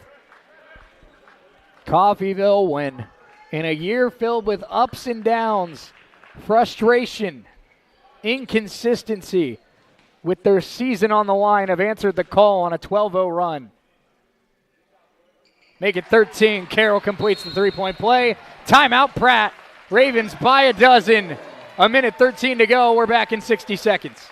Coffeyville win. In a year filled with ups and downs, frustration, inconsistency, with their season on the line, have answered the call on a 12-0 run. Make it 13. Carroll completes the 3-point play. Timeout, Pratt. Ravens by 12. A minute 13 to go. We're back in 60 seconds.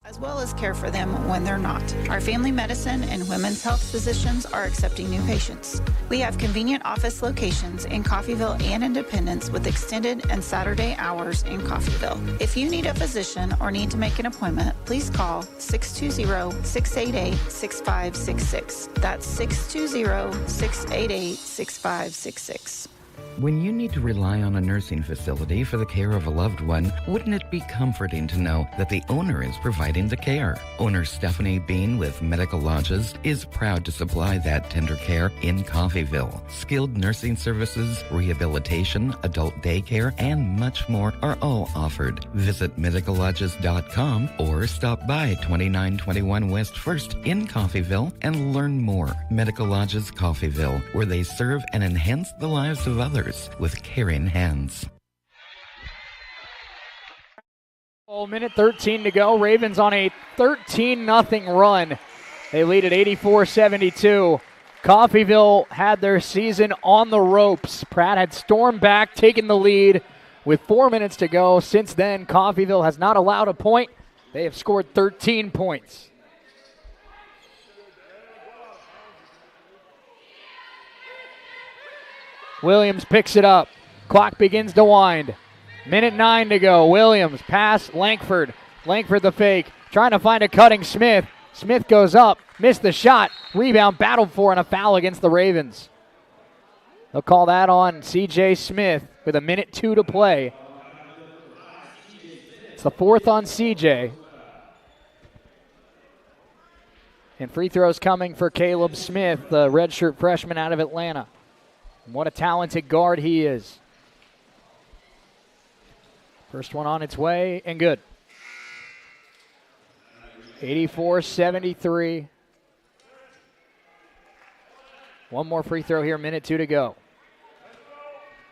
As well as care for them when they're not. Our family medicine and women's health physicians are accepting new patients. We have convenient office locations in Coffeyville and Independence with extended and Saturday hours in Coffeyville. If you need a physician or need to make an appointment, please call 620-688-6566. That's 620-688-6566. When you need to rely on a nursing facility for the care of a loved one, wouldn't it be comforting to know that the owner is providing the care? Owner Stephanie Bean with Medical Lodges is proud to supply that tender care in Coffeyville. Skilled nursing services, rehabilitation, adult daycare, and much more are all offered. Visit medicallodges.com or stop by 2921 West 1st in Coffeyville and learn more. Medical Lodges Coffeyville, where they serve and enhance the lives of others with caring hands. Minute 13 to go. Ravens on a 13-0 run. They lead at 84-72. Coffeyville had their season on the ropes. Pratt had stormed back, taken the lead with 4 minutes to go. Since then, Coffeyville has not allowed a point. They have scored 13 points. Williams picks it up. Clock begins to wind. Minute 9 to go. Williams pass Langford. Langford the fake. Trying to find a cutting Smith. Smith goes up. Missed the shot. Rebound battled for and a foul against the Ravens. They'll call that on C.J. Smith with a minute 2 to play. It's the fourth on C.J. And free throws coming for Caleb Smith, the redshirt freshman out of Atlanta. And what a talented guard he is. First one on its way and good. 84-73. One more free throw here, minute 2 to go.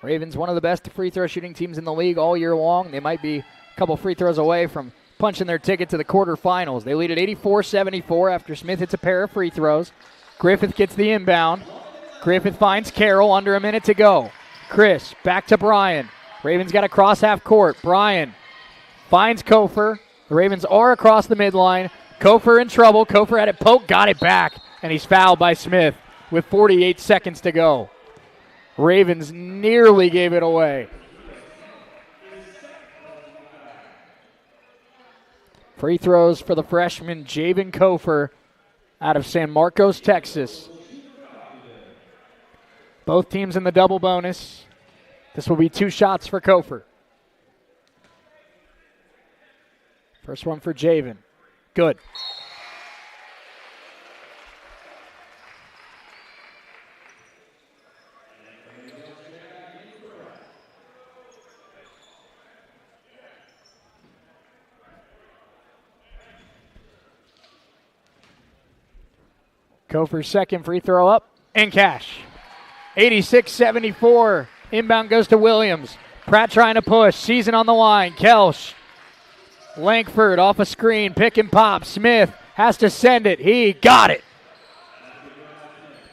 Ravens, one of the best free throw shooting teams in the league all year long. They might be a couple free throws away from punching their ticket to the quarterfinals. They lead at 84-74 after Smith hits a pair of free throws. Griffith gets the inbound. Griffith finds Carroll, under a minute to go. Chris, back to Bryan. Ravens got to cross half court. Bryan finds Kofer. The Ravens are across the midline. Kofer in trouble. Kofer had it poked, got it back, and he's fouled by Smith with 48 seconds to go. Ravens nearly gave it away. Free throws for the freshman Javen Kofer out of San Marcos, Texas. Both teams in the double bonus. This will be 2 shots for Kofer. First one for Javen. Good. Kofer's second free throw up and cash. 86-74. Inbound goes to Williams. Pratt trying to push. Season on the line. Kelsch. Langford off a screen. Pick and pop. Smith has to send it. He got it.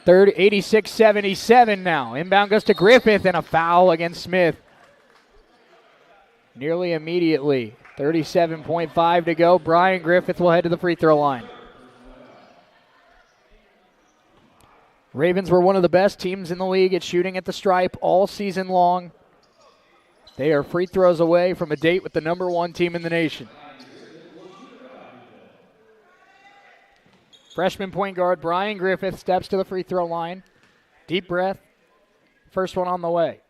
86-77 now. Inbound goes to Griffith and a foul against Smith. Nearly immediately. 37.5 to go. Brian Griffith will head to the free throw line. Ravens were one of the best teams in the league at shooting at the stripe all season long. They are free throws away from a date with the number 1 team in the nation. Freshman point guard Brian Griffith steps to the free throw line. Deep breath. First one on the way.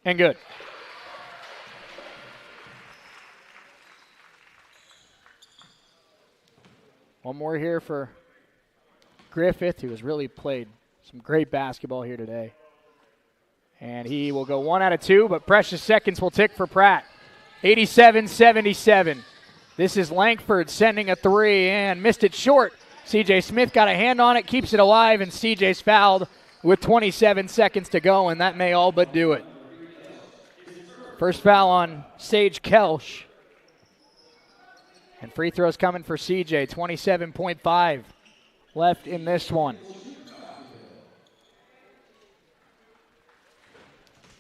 And good. One more here for Griffith, who has really played some great basketball here today. And he will go 1 out of 2, but precious seconds will tick for Pratt. 87-77. This is Langford sending a 3 and missed it short. C.J. Smith got a hand on it, keeps it alive, and C.J.'s fouled with 27 seconds to go, and that may all but do it. First foul on Sage Kelsch. And free throws coming for C.J. 27.5 left in this one.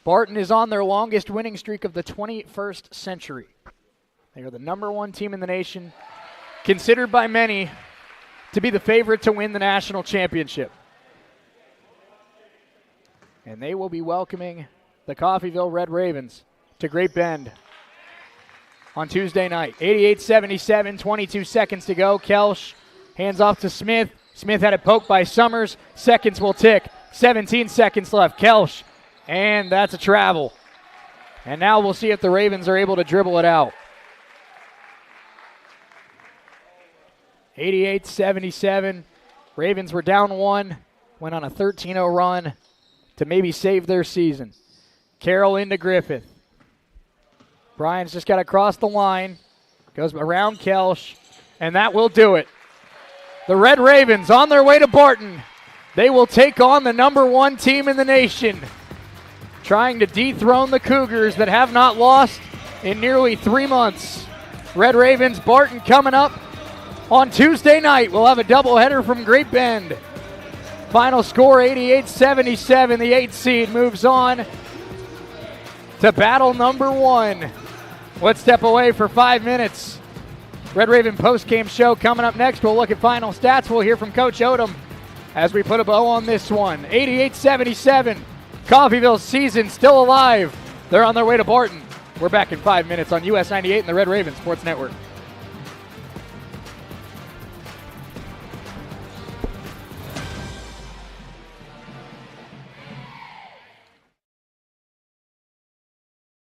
Barton is on their longest winning streak of the 21st century. They are the number 1 team in the nation, considered by many to be the favorite to win the national championship. And they will be welcoming the Coffeyville Red Ravens to Great Bend on Tuesday night. 88-77, 22 seconds to go. Kelsch hands off to Smith. Smith had it poked by Summers. Seconds will tick. 17 seconds left. Kelsch And that's a travel. And now we'll see if the Ravens are able to dribble it out. 88-77. Ravens were down 1, went on a 13-0 run to maybe save their season. Carroll into Griffith. Bryant's just got to cross the line. Goes around Kelsch, and that will do it. The Red Ravens on their way to Barton. They will take on the number 1 team in the nation, trying to dethrone the Cougars that have not lost in nearly 3 months. Red Ravens, Barton coming up on Tuesday night. We'll have a doubleheader from Great Bend. Final score 88-77. The 8th seed moves on to battle number 1. Let's step away for 5 minutes. Red Raven post-game show coming up next. We'll look at final stats. We'll hear from Coach Odom as we put a bow on this one. 88-77. Coffeyville's season still alive. They're on their way to Barton. We're back in 5 minutes on US 98 and the Red Raven Sports Network.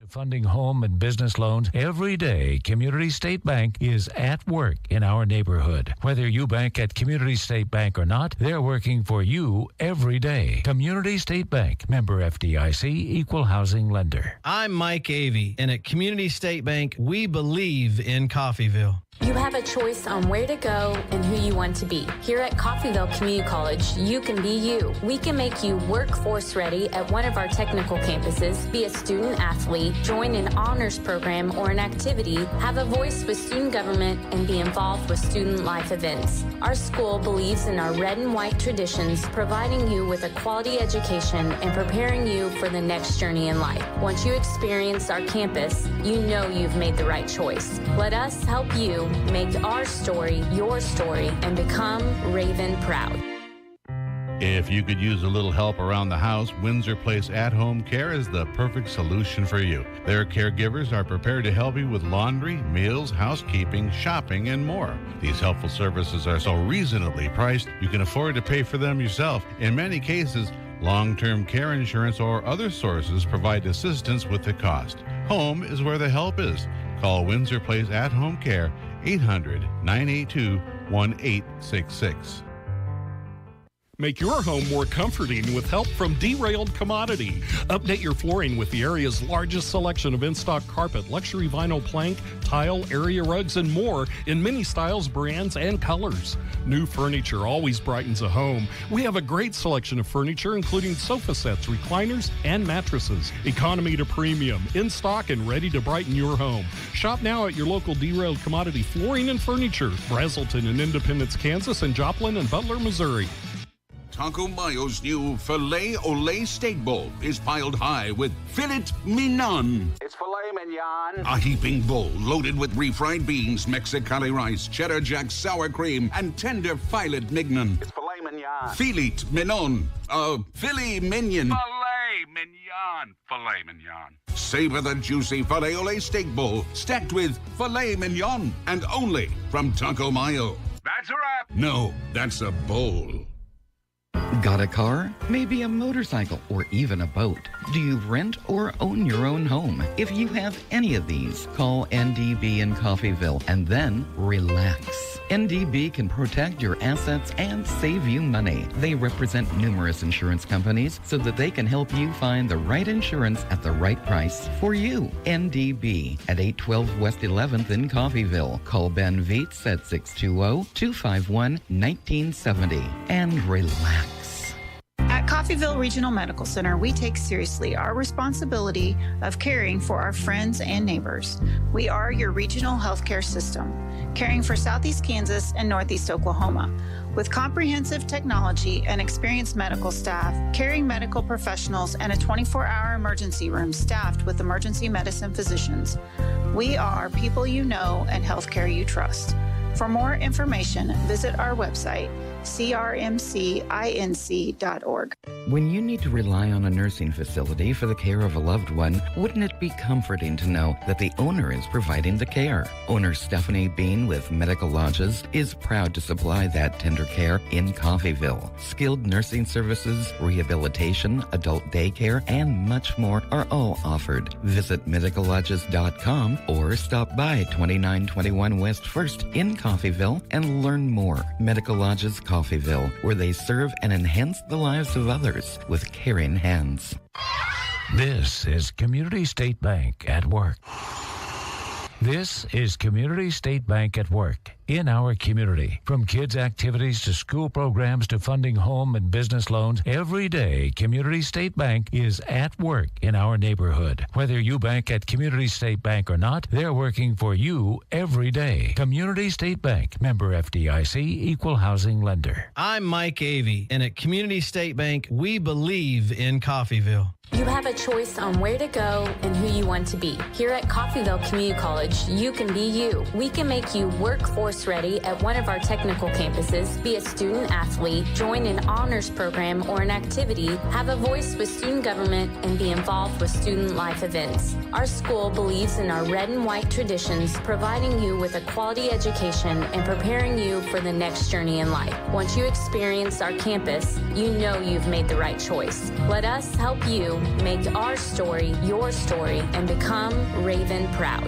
Funding home and business loans every day. Community State Bank is at work in our neighborhood. Whether you bank at Community State Bank or not, they're working for you every day. Community State Bank, member FDIC, equal housing lender. I'm Mike Avey, and at Community State Bank, we believe in Coffeyville. You have a choice on where to go and who you want to be. Here at Coffeyville Community College, you can be you. We can make you workforce ready at one of our technical campuses, be a student athlete, join an honors program or an activity, have a voice with student government, and be involved with student life events. Our school believes in our red and white traditions, providing you with a quality education and preparing you for the next journey in life. Once you experience our campus, you know you've made the right choice. Let us help you make our story your story and become Raven proud. If you could use a little help around the house, Windsor Place At-Home Care is the perfect solution for you. Their caregivers are prepared to help you with laundry, meals, housekeeping, shopping, and more. These helpful services are so reasonably priced, you can afford to pay for them yourself. In many cases, long-term care insurance or other sources provide assistance with the cost. Home is where the help is. Call Windsor Place At-Home Care, 800-982-1866. Make your home more comforting with help from Derailed Commodity. Update your flooring with the area's largest selection of in-stock carpet, luxury vinyl plank, tile, area rugs, and more in many styles, brands, and colors. New furniture always brightens a home. We have a great selection of furniture, including sofa sets, recliners, and mattresses. Economy to premium, in stock and ready to brighten your home. Shop now at your local Derailed Commodity Flooring and Furniture, Brazelton in Independence, Kansas, and Joplin and Butler, Missouri. Taco Mayo's new Filet Olé Steak Bowl is piled high with filet mignon. It's filet mignon. A heaping bowl loaded with refried beans, Mexicali rice, cheddar jack, sour cream, and tender filet mignon. It's filet mignon. Filet mignon. Filet mignon. Filet mignon. Filet mignon. Savor the juicy Filet Olé Steak Bowl stacked with filet mignon and only from Taco Mayo. That's a wrap. No, that's a bowl. Got a car? Maybe a motorcycle or even a boat? Do you rent or own your own home? If you have any of these, call NDB in Coffeyville and then relax. NDB can protect your assets and save you money. They represent numerous insurance companies so that they can help you find the right insurance at the right price for you. NDB at 812 West 11th in Coffeyville. Call Ben Vietz at 620-251-1970 and relax. At Coffeyville Regional Medical Center, we take seriously our responsibility of caring for our friends and neighbors. We are your regional healthcare system, caring for Southeast Kansas and Northeast Oklahoma. With comprehensive technology and experienced medical staff, caring medical professionals, and a 24-hour emergency room staffed with emergency medicine physicians, we are people you know and healthcare you trust. For more information, visit our website, crmcinc.org. When you need to rely on a nursing facility for the care of a loved one, wouldn't it be comforting to know that the owner is providing the care? Owner Stephanie Bean with Medical Lodges is proud to supply that tender care in Coffeyville. Skilled nursing services, rehabilitation, adult daycare, and much more are all offered. Visit medicallodges.com or stop by 2921 West 1st in Coffeyville and learn more. Medical Lodges Coffeyville, where they serve and enhance the lives of others with caring hands. This is Community State Bank at work. This is Community State Bank at work in our community. From kids' activities to school programs to funding home and business loans, every day Community State Bank is at work in our neighborhood. Whether you bank at Community State Bank or not, they're working for you every day. Community State Bank, member FDIC, equal housing lender. I'm Mike Avey, and at Community State Bank, we believe in Coffeyville. You have a choice on where to go and who you want to be. Here at Coffeyville Community College, you can be you. We can make you workforce ready at one of our technical campuses, be a student athlete, join an honors program or an activity, have a voice with student government, and be involved with student life events. Our school believes in our red and white traditions, providing you with a quality education and preparing you for the next journey in life. Once you experience our campus, you know you've made the right choice. Let us help you make our story your story and become Raven proud.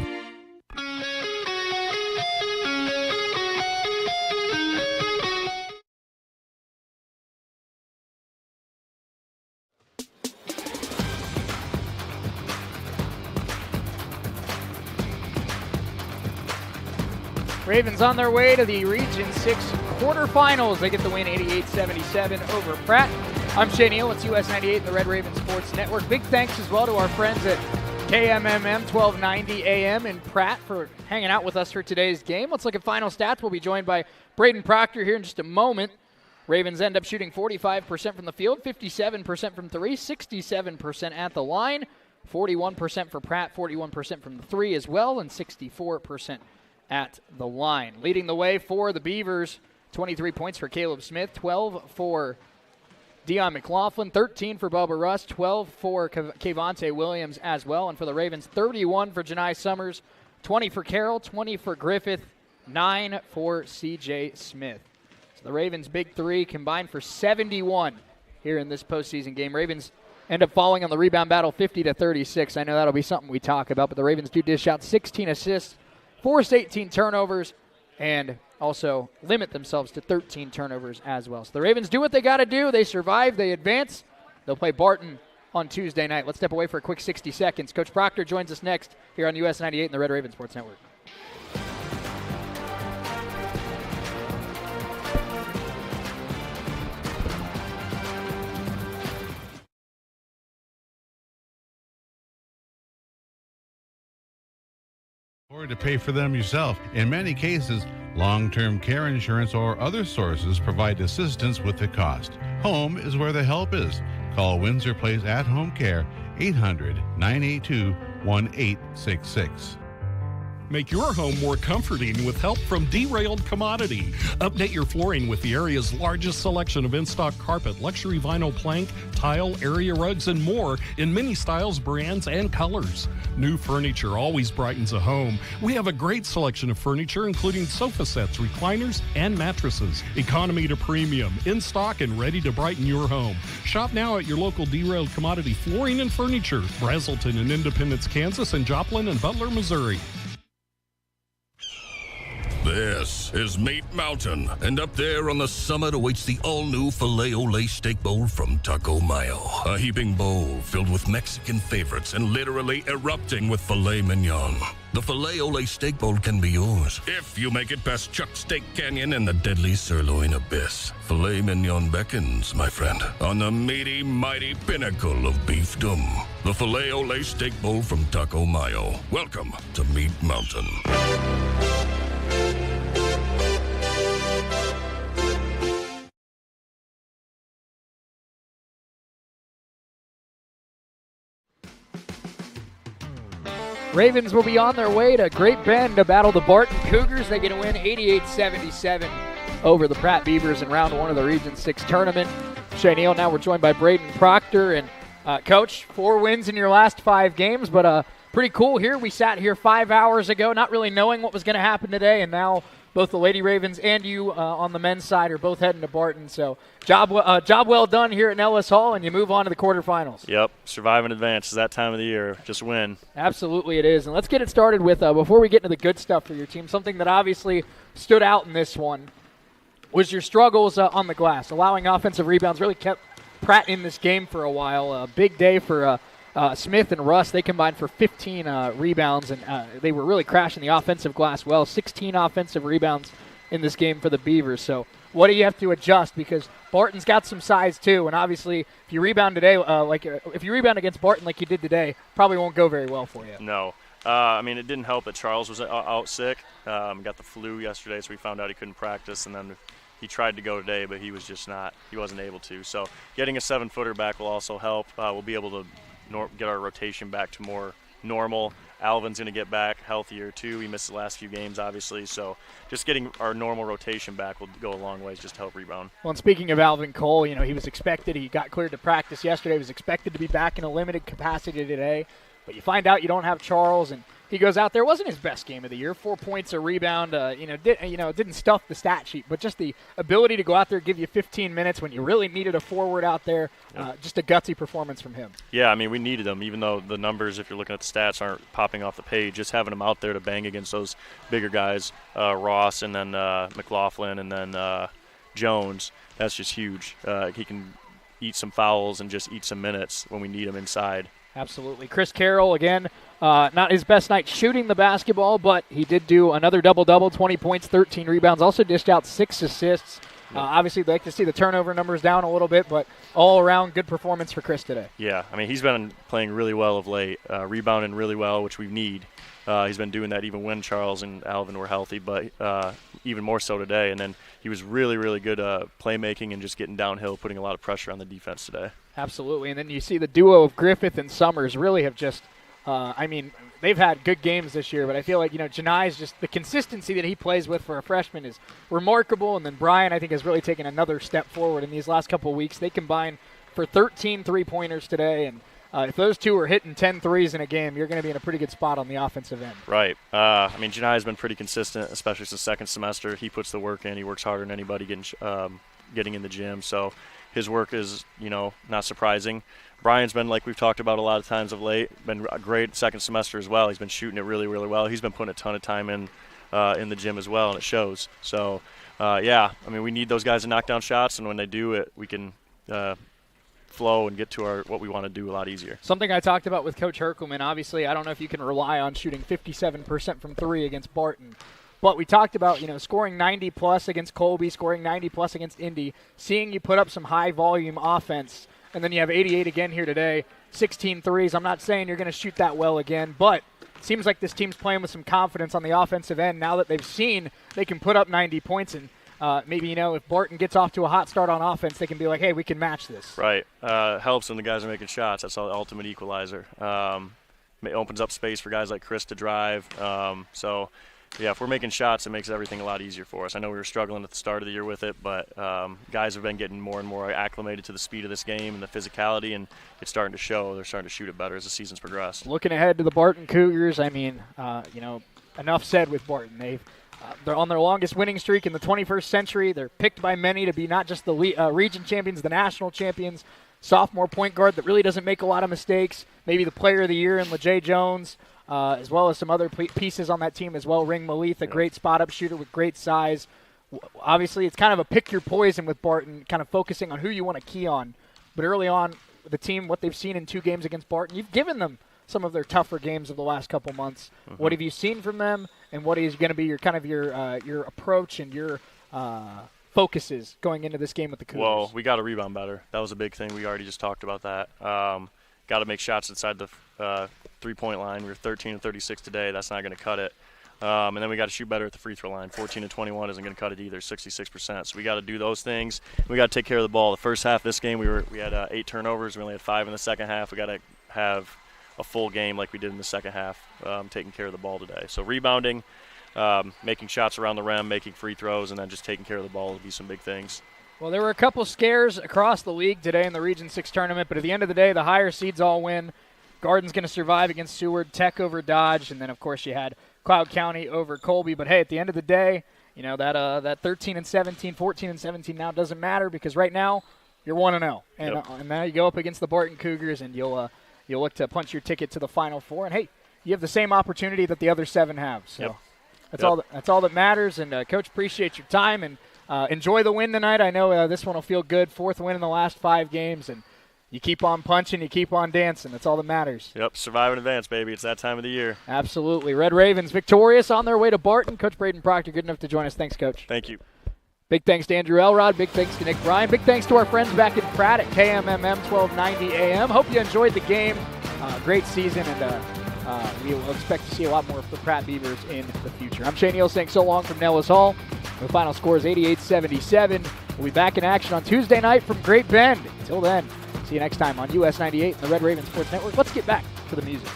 Ravens on their way to the Region 6 quarterfinals. They get the win 88-77 over Pratt. I'm Shane Neal. It's US 98 and the Red Raven Sports Network. Big thanks as well to our friends at KMMM 1290 AM in Pratt for hanging out with us for today's game. Let's look at final stats. We'll be joined by Braden Proctor here in just a moment. Ravens end up shooting 45% from the field, 57% from three, 67% at the line, 41% for Pratt, 41% from the three as well, and 64% at the line. Leading the way for the Beavers, 23 points for Caleb Smith, 12 for Dion McLaughlin, 13 for Bubba Russ, 12 for Kayvonte Williams as well. And for the Ravens, 31 for Janai Summers, 20 for Carroll, 20 for Griffith, 9 for CJ Smith. So the Ravens' big three combined for 71 here in this postseason game. Ravens end up falling on the rebound battle 50-36. I know that'll be something we talk about, but the Ravens do dish out 16 assists, force 18 turnovers, and also limit themselves to 13 turnovers as well. So the Ravens do what they got to do. They survive. They advance. They'll play Barton on Tuesday night. Let's step away for a quick 60 seconds. Coach Proctor joins us next here on US 98 and the Red Raven Sports Network. Or to pay for them yourself. In many cases, long-term care insurance or other sources provide assistance with the cost. Home is where the help is. Call Windsor Place At Home Care, 800-982-1866. Make your home more comforting with help from Derailed Commodity. Update your flooring with the area's largest selection of in-stock carpet, luxury vinyl plank, tile, area rugs, and more in many styles, brands, and colors. New furniture always brightens a home. We have a great selection of furniture, including sofa sets, recliners, and mattresses. Economy to premium, in stock and ready to brighten your home. Shop now at your local Derailed Commodity Flooring and Furniture, Brazelton in Independence, Kansas, and Joplin and Butler, Missouri. This is Meat Mountain, and up there on the summit awaits the all-new Filet-O-Lay Steak Bowl from Taco Mayo. A heaping bowl filled with Mexican favorites and literally erupting with filet mignon. The Filet-O-Lay Steak Bowl can be yours if you make it past Chuck's Steak Canyon and the deadly sirloin abyss. Filet mignon beckons, my friend, on the meaty, mighty pinnacle of beefdom. The Filet-O-Lay Steak Bowl from Taco Mayo. Welcome to Meat Mountain. Ravens will be on their way to Great Bend to battle the Barton Cougars. They get a win 88-77 over the Pratt Beavers in round 1 of the Region 6 tournament. Shay Neal, now we're joined by Braden Proctor. And Coach, 4 wins in your last 5 games, but pretty cool here. We sat here 5 hours ago not really knowing what was going to happen today, and now both the Lady Ravens and you on the men's side are both heading to Barton. So job well done here at Nellis Hall, and you move on to the quarterfinals. Yep, survive and advance is that time of the year. Just win. Absolutely it is. And let's get it started with, before we get into the good stuff for your team, something that obviously stood out in this one was your struggles on the glass. Allowing offensive rebounds really kept Pratt in this game for a while. A big day for Smith and Russ. They combined for 15 rebounds, and they were really crashing the offensive glass well. 16 offensive rebounds in this game for the Beavers. So what do you have to adjust? Because Barton's got some size too, and obviously if you rebound today, if you rebound against Barton like you did today, probably won't go very well for you. No. I mean, it didn't help that Charles was out sick. Got the flu yesterday, so we found out he couldn't practice, and then he tried to go today, but he wasn't able to. So getting a 7-footer back will also help. We'll be able to get our rotation back to more normal. Alvin's going to get back healthier too. He missed the last few games, obviously. So just getting our normal rotation back will go a long way just to help rebound. Well, and speaking of Alvin Cole, he was expected. He got cleared to practice yesterday. He was expected to be back in a limited capacity today. But you find out you don't have Charles, and he goes out there. It wasn't his best game of the year. 4 points, a rebound. Didn't stuff the stat sheet, but just the ability to go out there, give you 15 minutes when you really needed a forward out there. Just a gutsy performance from him. Yeah, I mean, we needed him, even though the numbers, if you're looking at the stats, aren't popping off the page. Just having him out there to bang against those bigger guys, Ross and then McLaughlin and then Jones, that's just huge. He can eat some fouls and just eat some minutes when we need him inside. Absolutely. Chris Carroll, again, not his best night shooting the basketball, but he did do another double-double, 20 points, 13 rebounds, also dished out 6 assists. Obviously, they'd like to see the turnover numbers down a little bit, but all around good performance for Chris today. Yeah, I mean, he's been playing really well of late, rebounding really well, which we need. He's been doing that even when Charles and Alvin were healthy, but even more so today. And then he was really, really good playmaking and just getting downhill, putting a lot of pressure on the defense today. Absolutely. And then you see the duo of Griffith and Summers really have just, they've had good games this year, but I feel like, Janai's just the consistency that he plays with for a freshman is remarkable. And then Brian, I think, has really taken another step forward in these last couple of weeks. They combined for 13 three-pointers today, and if those two are hitting 10 threes in a game, you're going to be in a pretty good spot on the offensive end. Right. Janai's been pretty consistent, especially since second semester. He puts the work in. He works harder than anybody getting in the gym. So his work is, not surprising. Brian's been, like we've talked about a lot of times of late, been a great second semester as well. He's been shooting it really, really well. He's been putting a ton of time in the gym as well, and it shows. So, we need those guys to knock down shots, and when they do it, we can flow and get to what we want to do a lot easier. Something I talked about with Coach Herkelman, obviously I don't know if you can rely on shooting 57% from 3 against Barton, but we talked about, scoring 90-plus against Colby, scoring 90-plus against Indy, seeing you put up some high-volume offense, and then you have 88 again here today, 16 threes. I'm not saying you're going to shoot that well again, but it seems like this team's playing with some confidence on the offensive end now that they've seen they can put up 90 points, and maybe, if Barton gets off to a hot start on offense, they can be like, hey, we can match this. Right. Helps when the guys are making shots. That's the ultimate equalizer. It opens up space for guys like Chris to drive. If we're making shots, it makes everything a lot easier for us. I know we were struggling at the start of the year with it, but guys have been getting more and more acclimated to the speed of this game and the physicality, and it's starting to show. They're starting to shoot it better as the season's progressed. Looking ahead to the Barton Cougars, enough said with Barton. They're on their longest winning streak in the 21st century. They're picked by many to be not just the region champions, the national champions. Sophomore point guard that really doesn't make a lot of mistakes. Maybe the player of the year in LeJay Jones, as well as some other pieces on that team as well. Ring Malith, a great spot-up shooter with great size. Obviously, it's kind of a pick your poison with Barton, kind of focusing on who you want to key on. But early on, the team, what they've seen in 2 games against Barton, you've given them some of their tougher games of the last couple months. Mm-hmm. What have you seen from them, and what is going to be your approach and your focuses going into this game with the Cougars? Well, we got to rebound better. That was a big thing. We already just talked about that. Got to make shots inside the three-point line. We were 13 and 36 today. That's not going to cut it. And then we got to shoot better at the free throw line. 14 and 21 isn't going to cut it either, 66%. So we got to do those things. We got to take care of the ball. The first half of this game, we had 8 turnovers. We only had 5 in the second half. We got to have a full game like we did in the second half, taking care of the ball today. So rebounding, making shots around the rim, making free throws, and then just taking care of the ball will be some big things. Well, there were a couple scares across the league today in the Region 6 tournament, but at the end of the day, the higher seeds all win. Garden's going to survive against Seward, Tech over Dodge, and then, of course, you had Cloud County over Colby. But, hey, at the end of the day, you know, that 13-17, 14-17 now doesn't matter because right now you're 1-0. And now you go up against the Barton Cougars, and you'll look to punch your ticket to the Final Four. And, hey, you have the same opportunity that the other 7 have. So that's all that matters. And, Coach, appreciate your time, and enjoy the win tonight. I know this one will feel good. 4th win in the last 5 games, and you keep on punching, you keep on dancing. That's all that matters. Yep, survive in advance, baby. It's that time of the year. Absolutely. Red Ravens victorious on their way to Barton. Coach Braden Proctor, good enough to join us. Thanks, Coach. Thank you. Big thanks to Andrew Elrod. Big thanks to Nick Bryan. Big thanks to our friends back in Pratt at KMMM 1290 AM. Hope you enjoyed the game. Great season, and we will expect to see a lot more of the Pratt Beavers in the future. I'm Shane Neal saying so long from Nellis Hall. The final score is 88-77. We'll be back in action on Tuesday night from Great Bend. Until then, see you next time on US 98 and the Red Raven Sports Network. Let's get back to the music.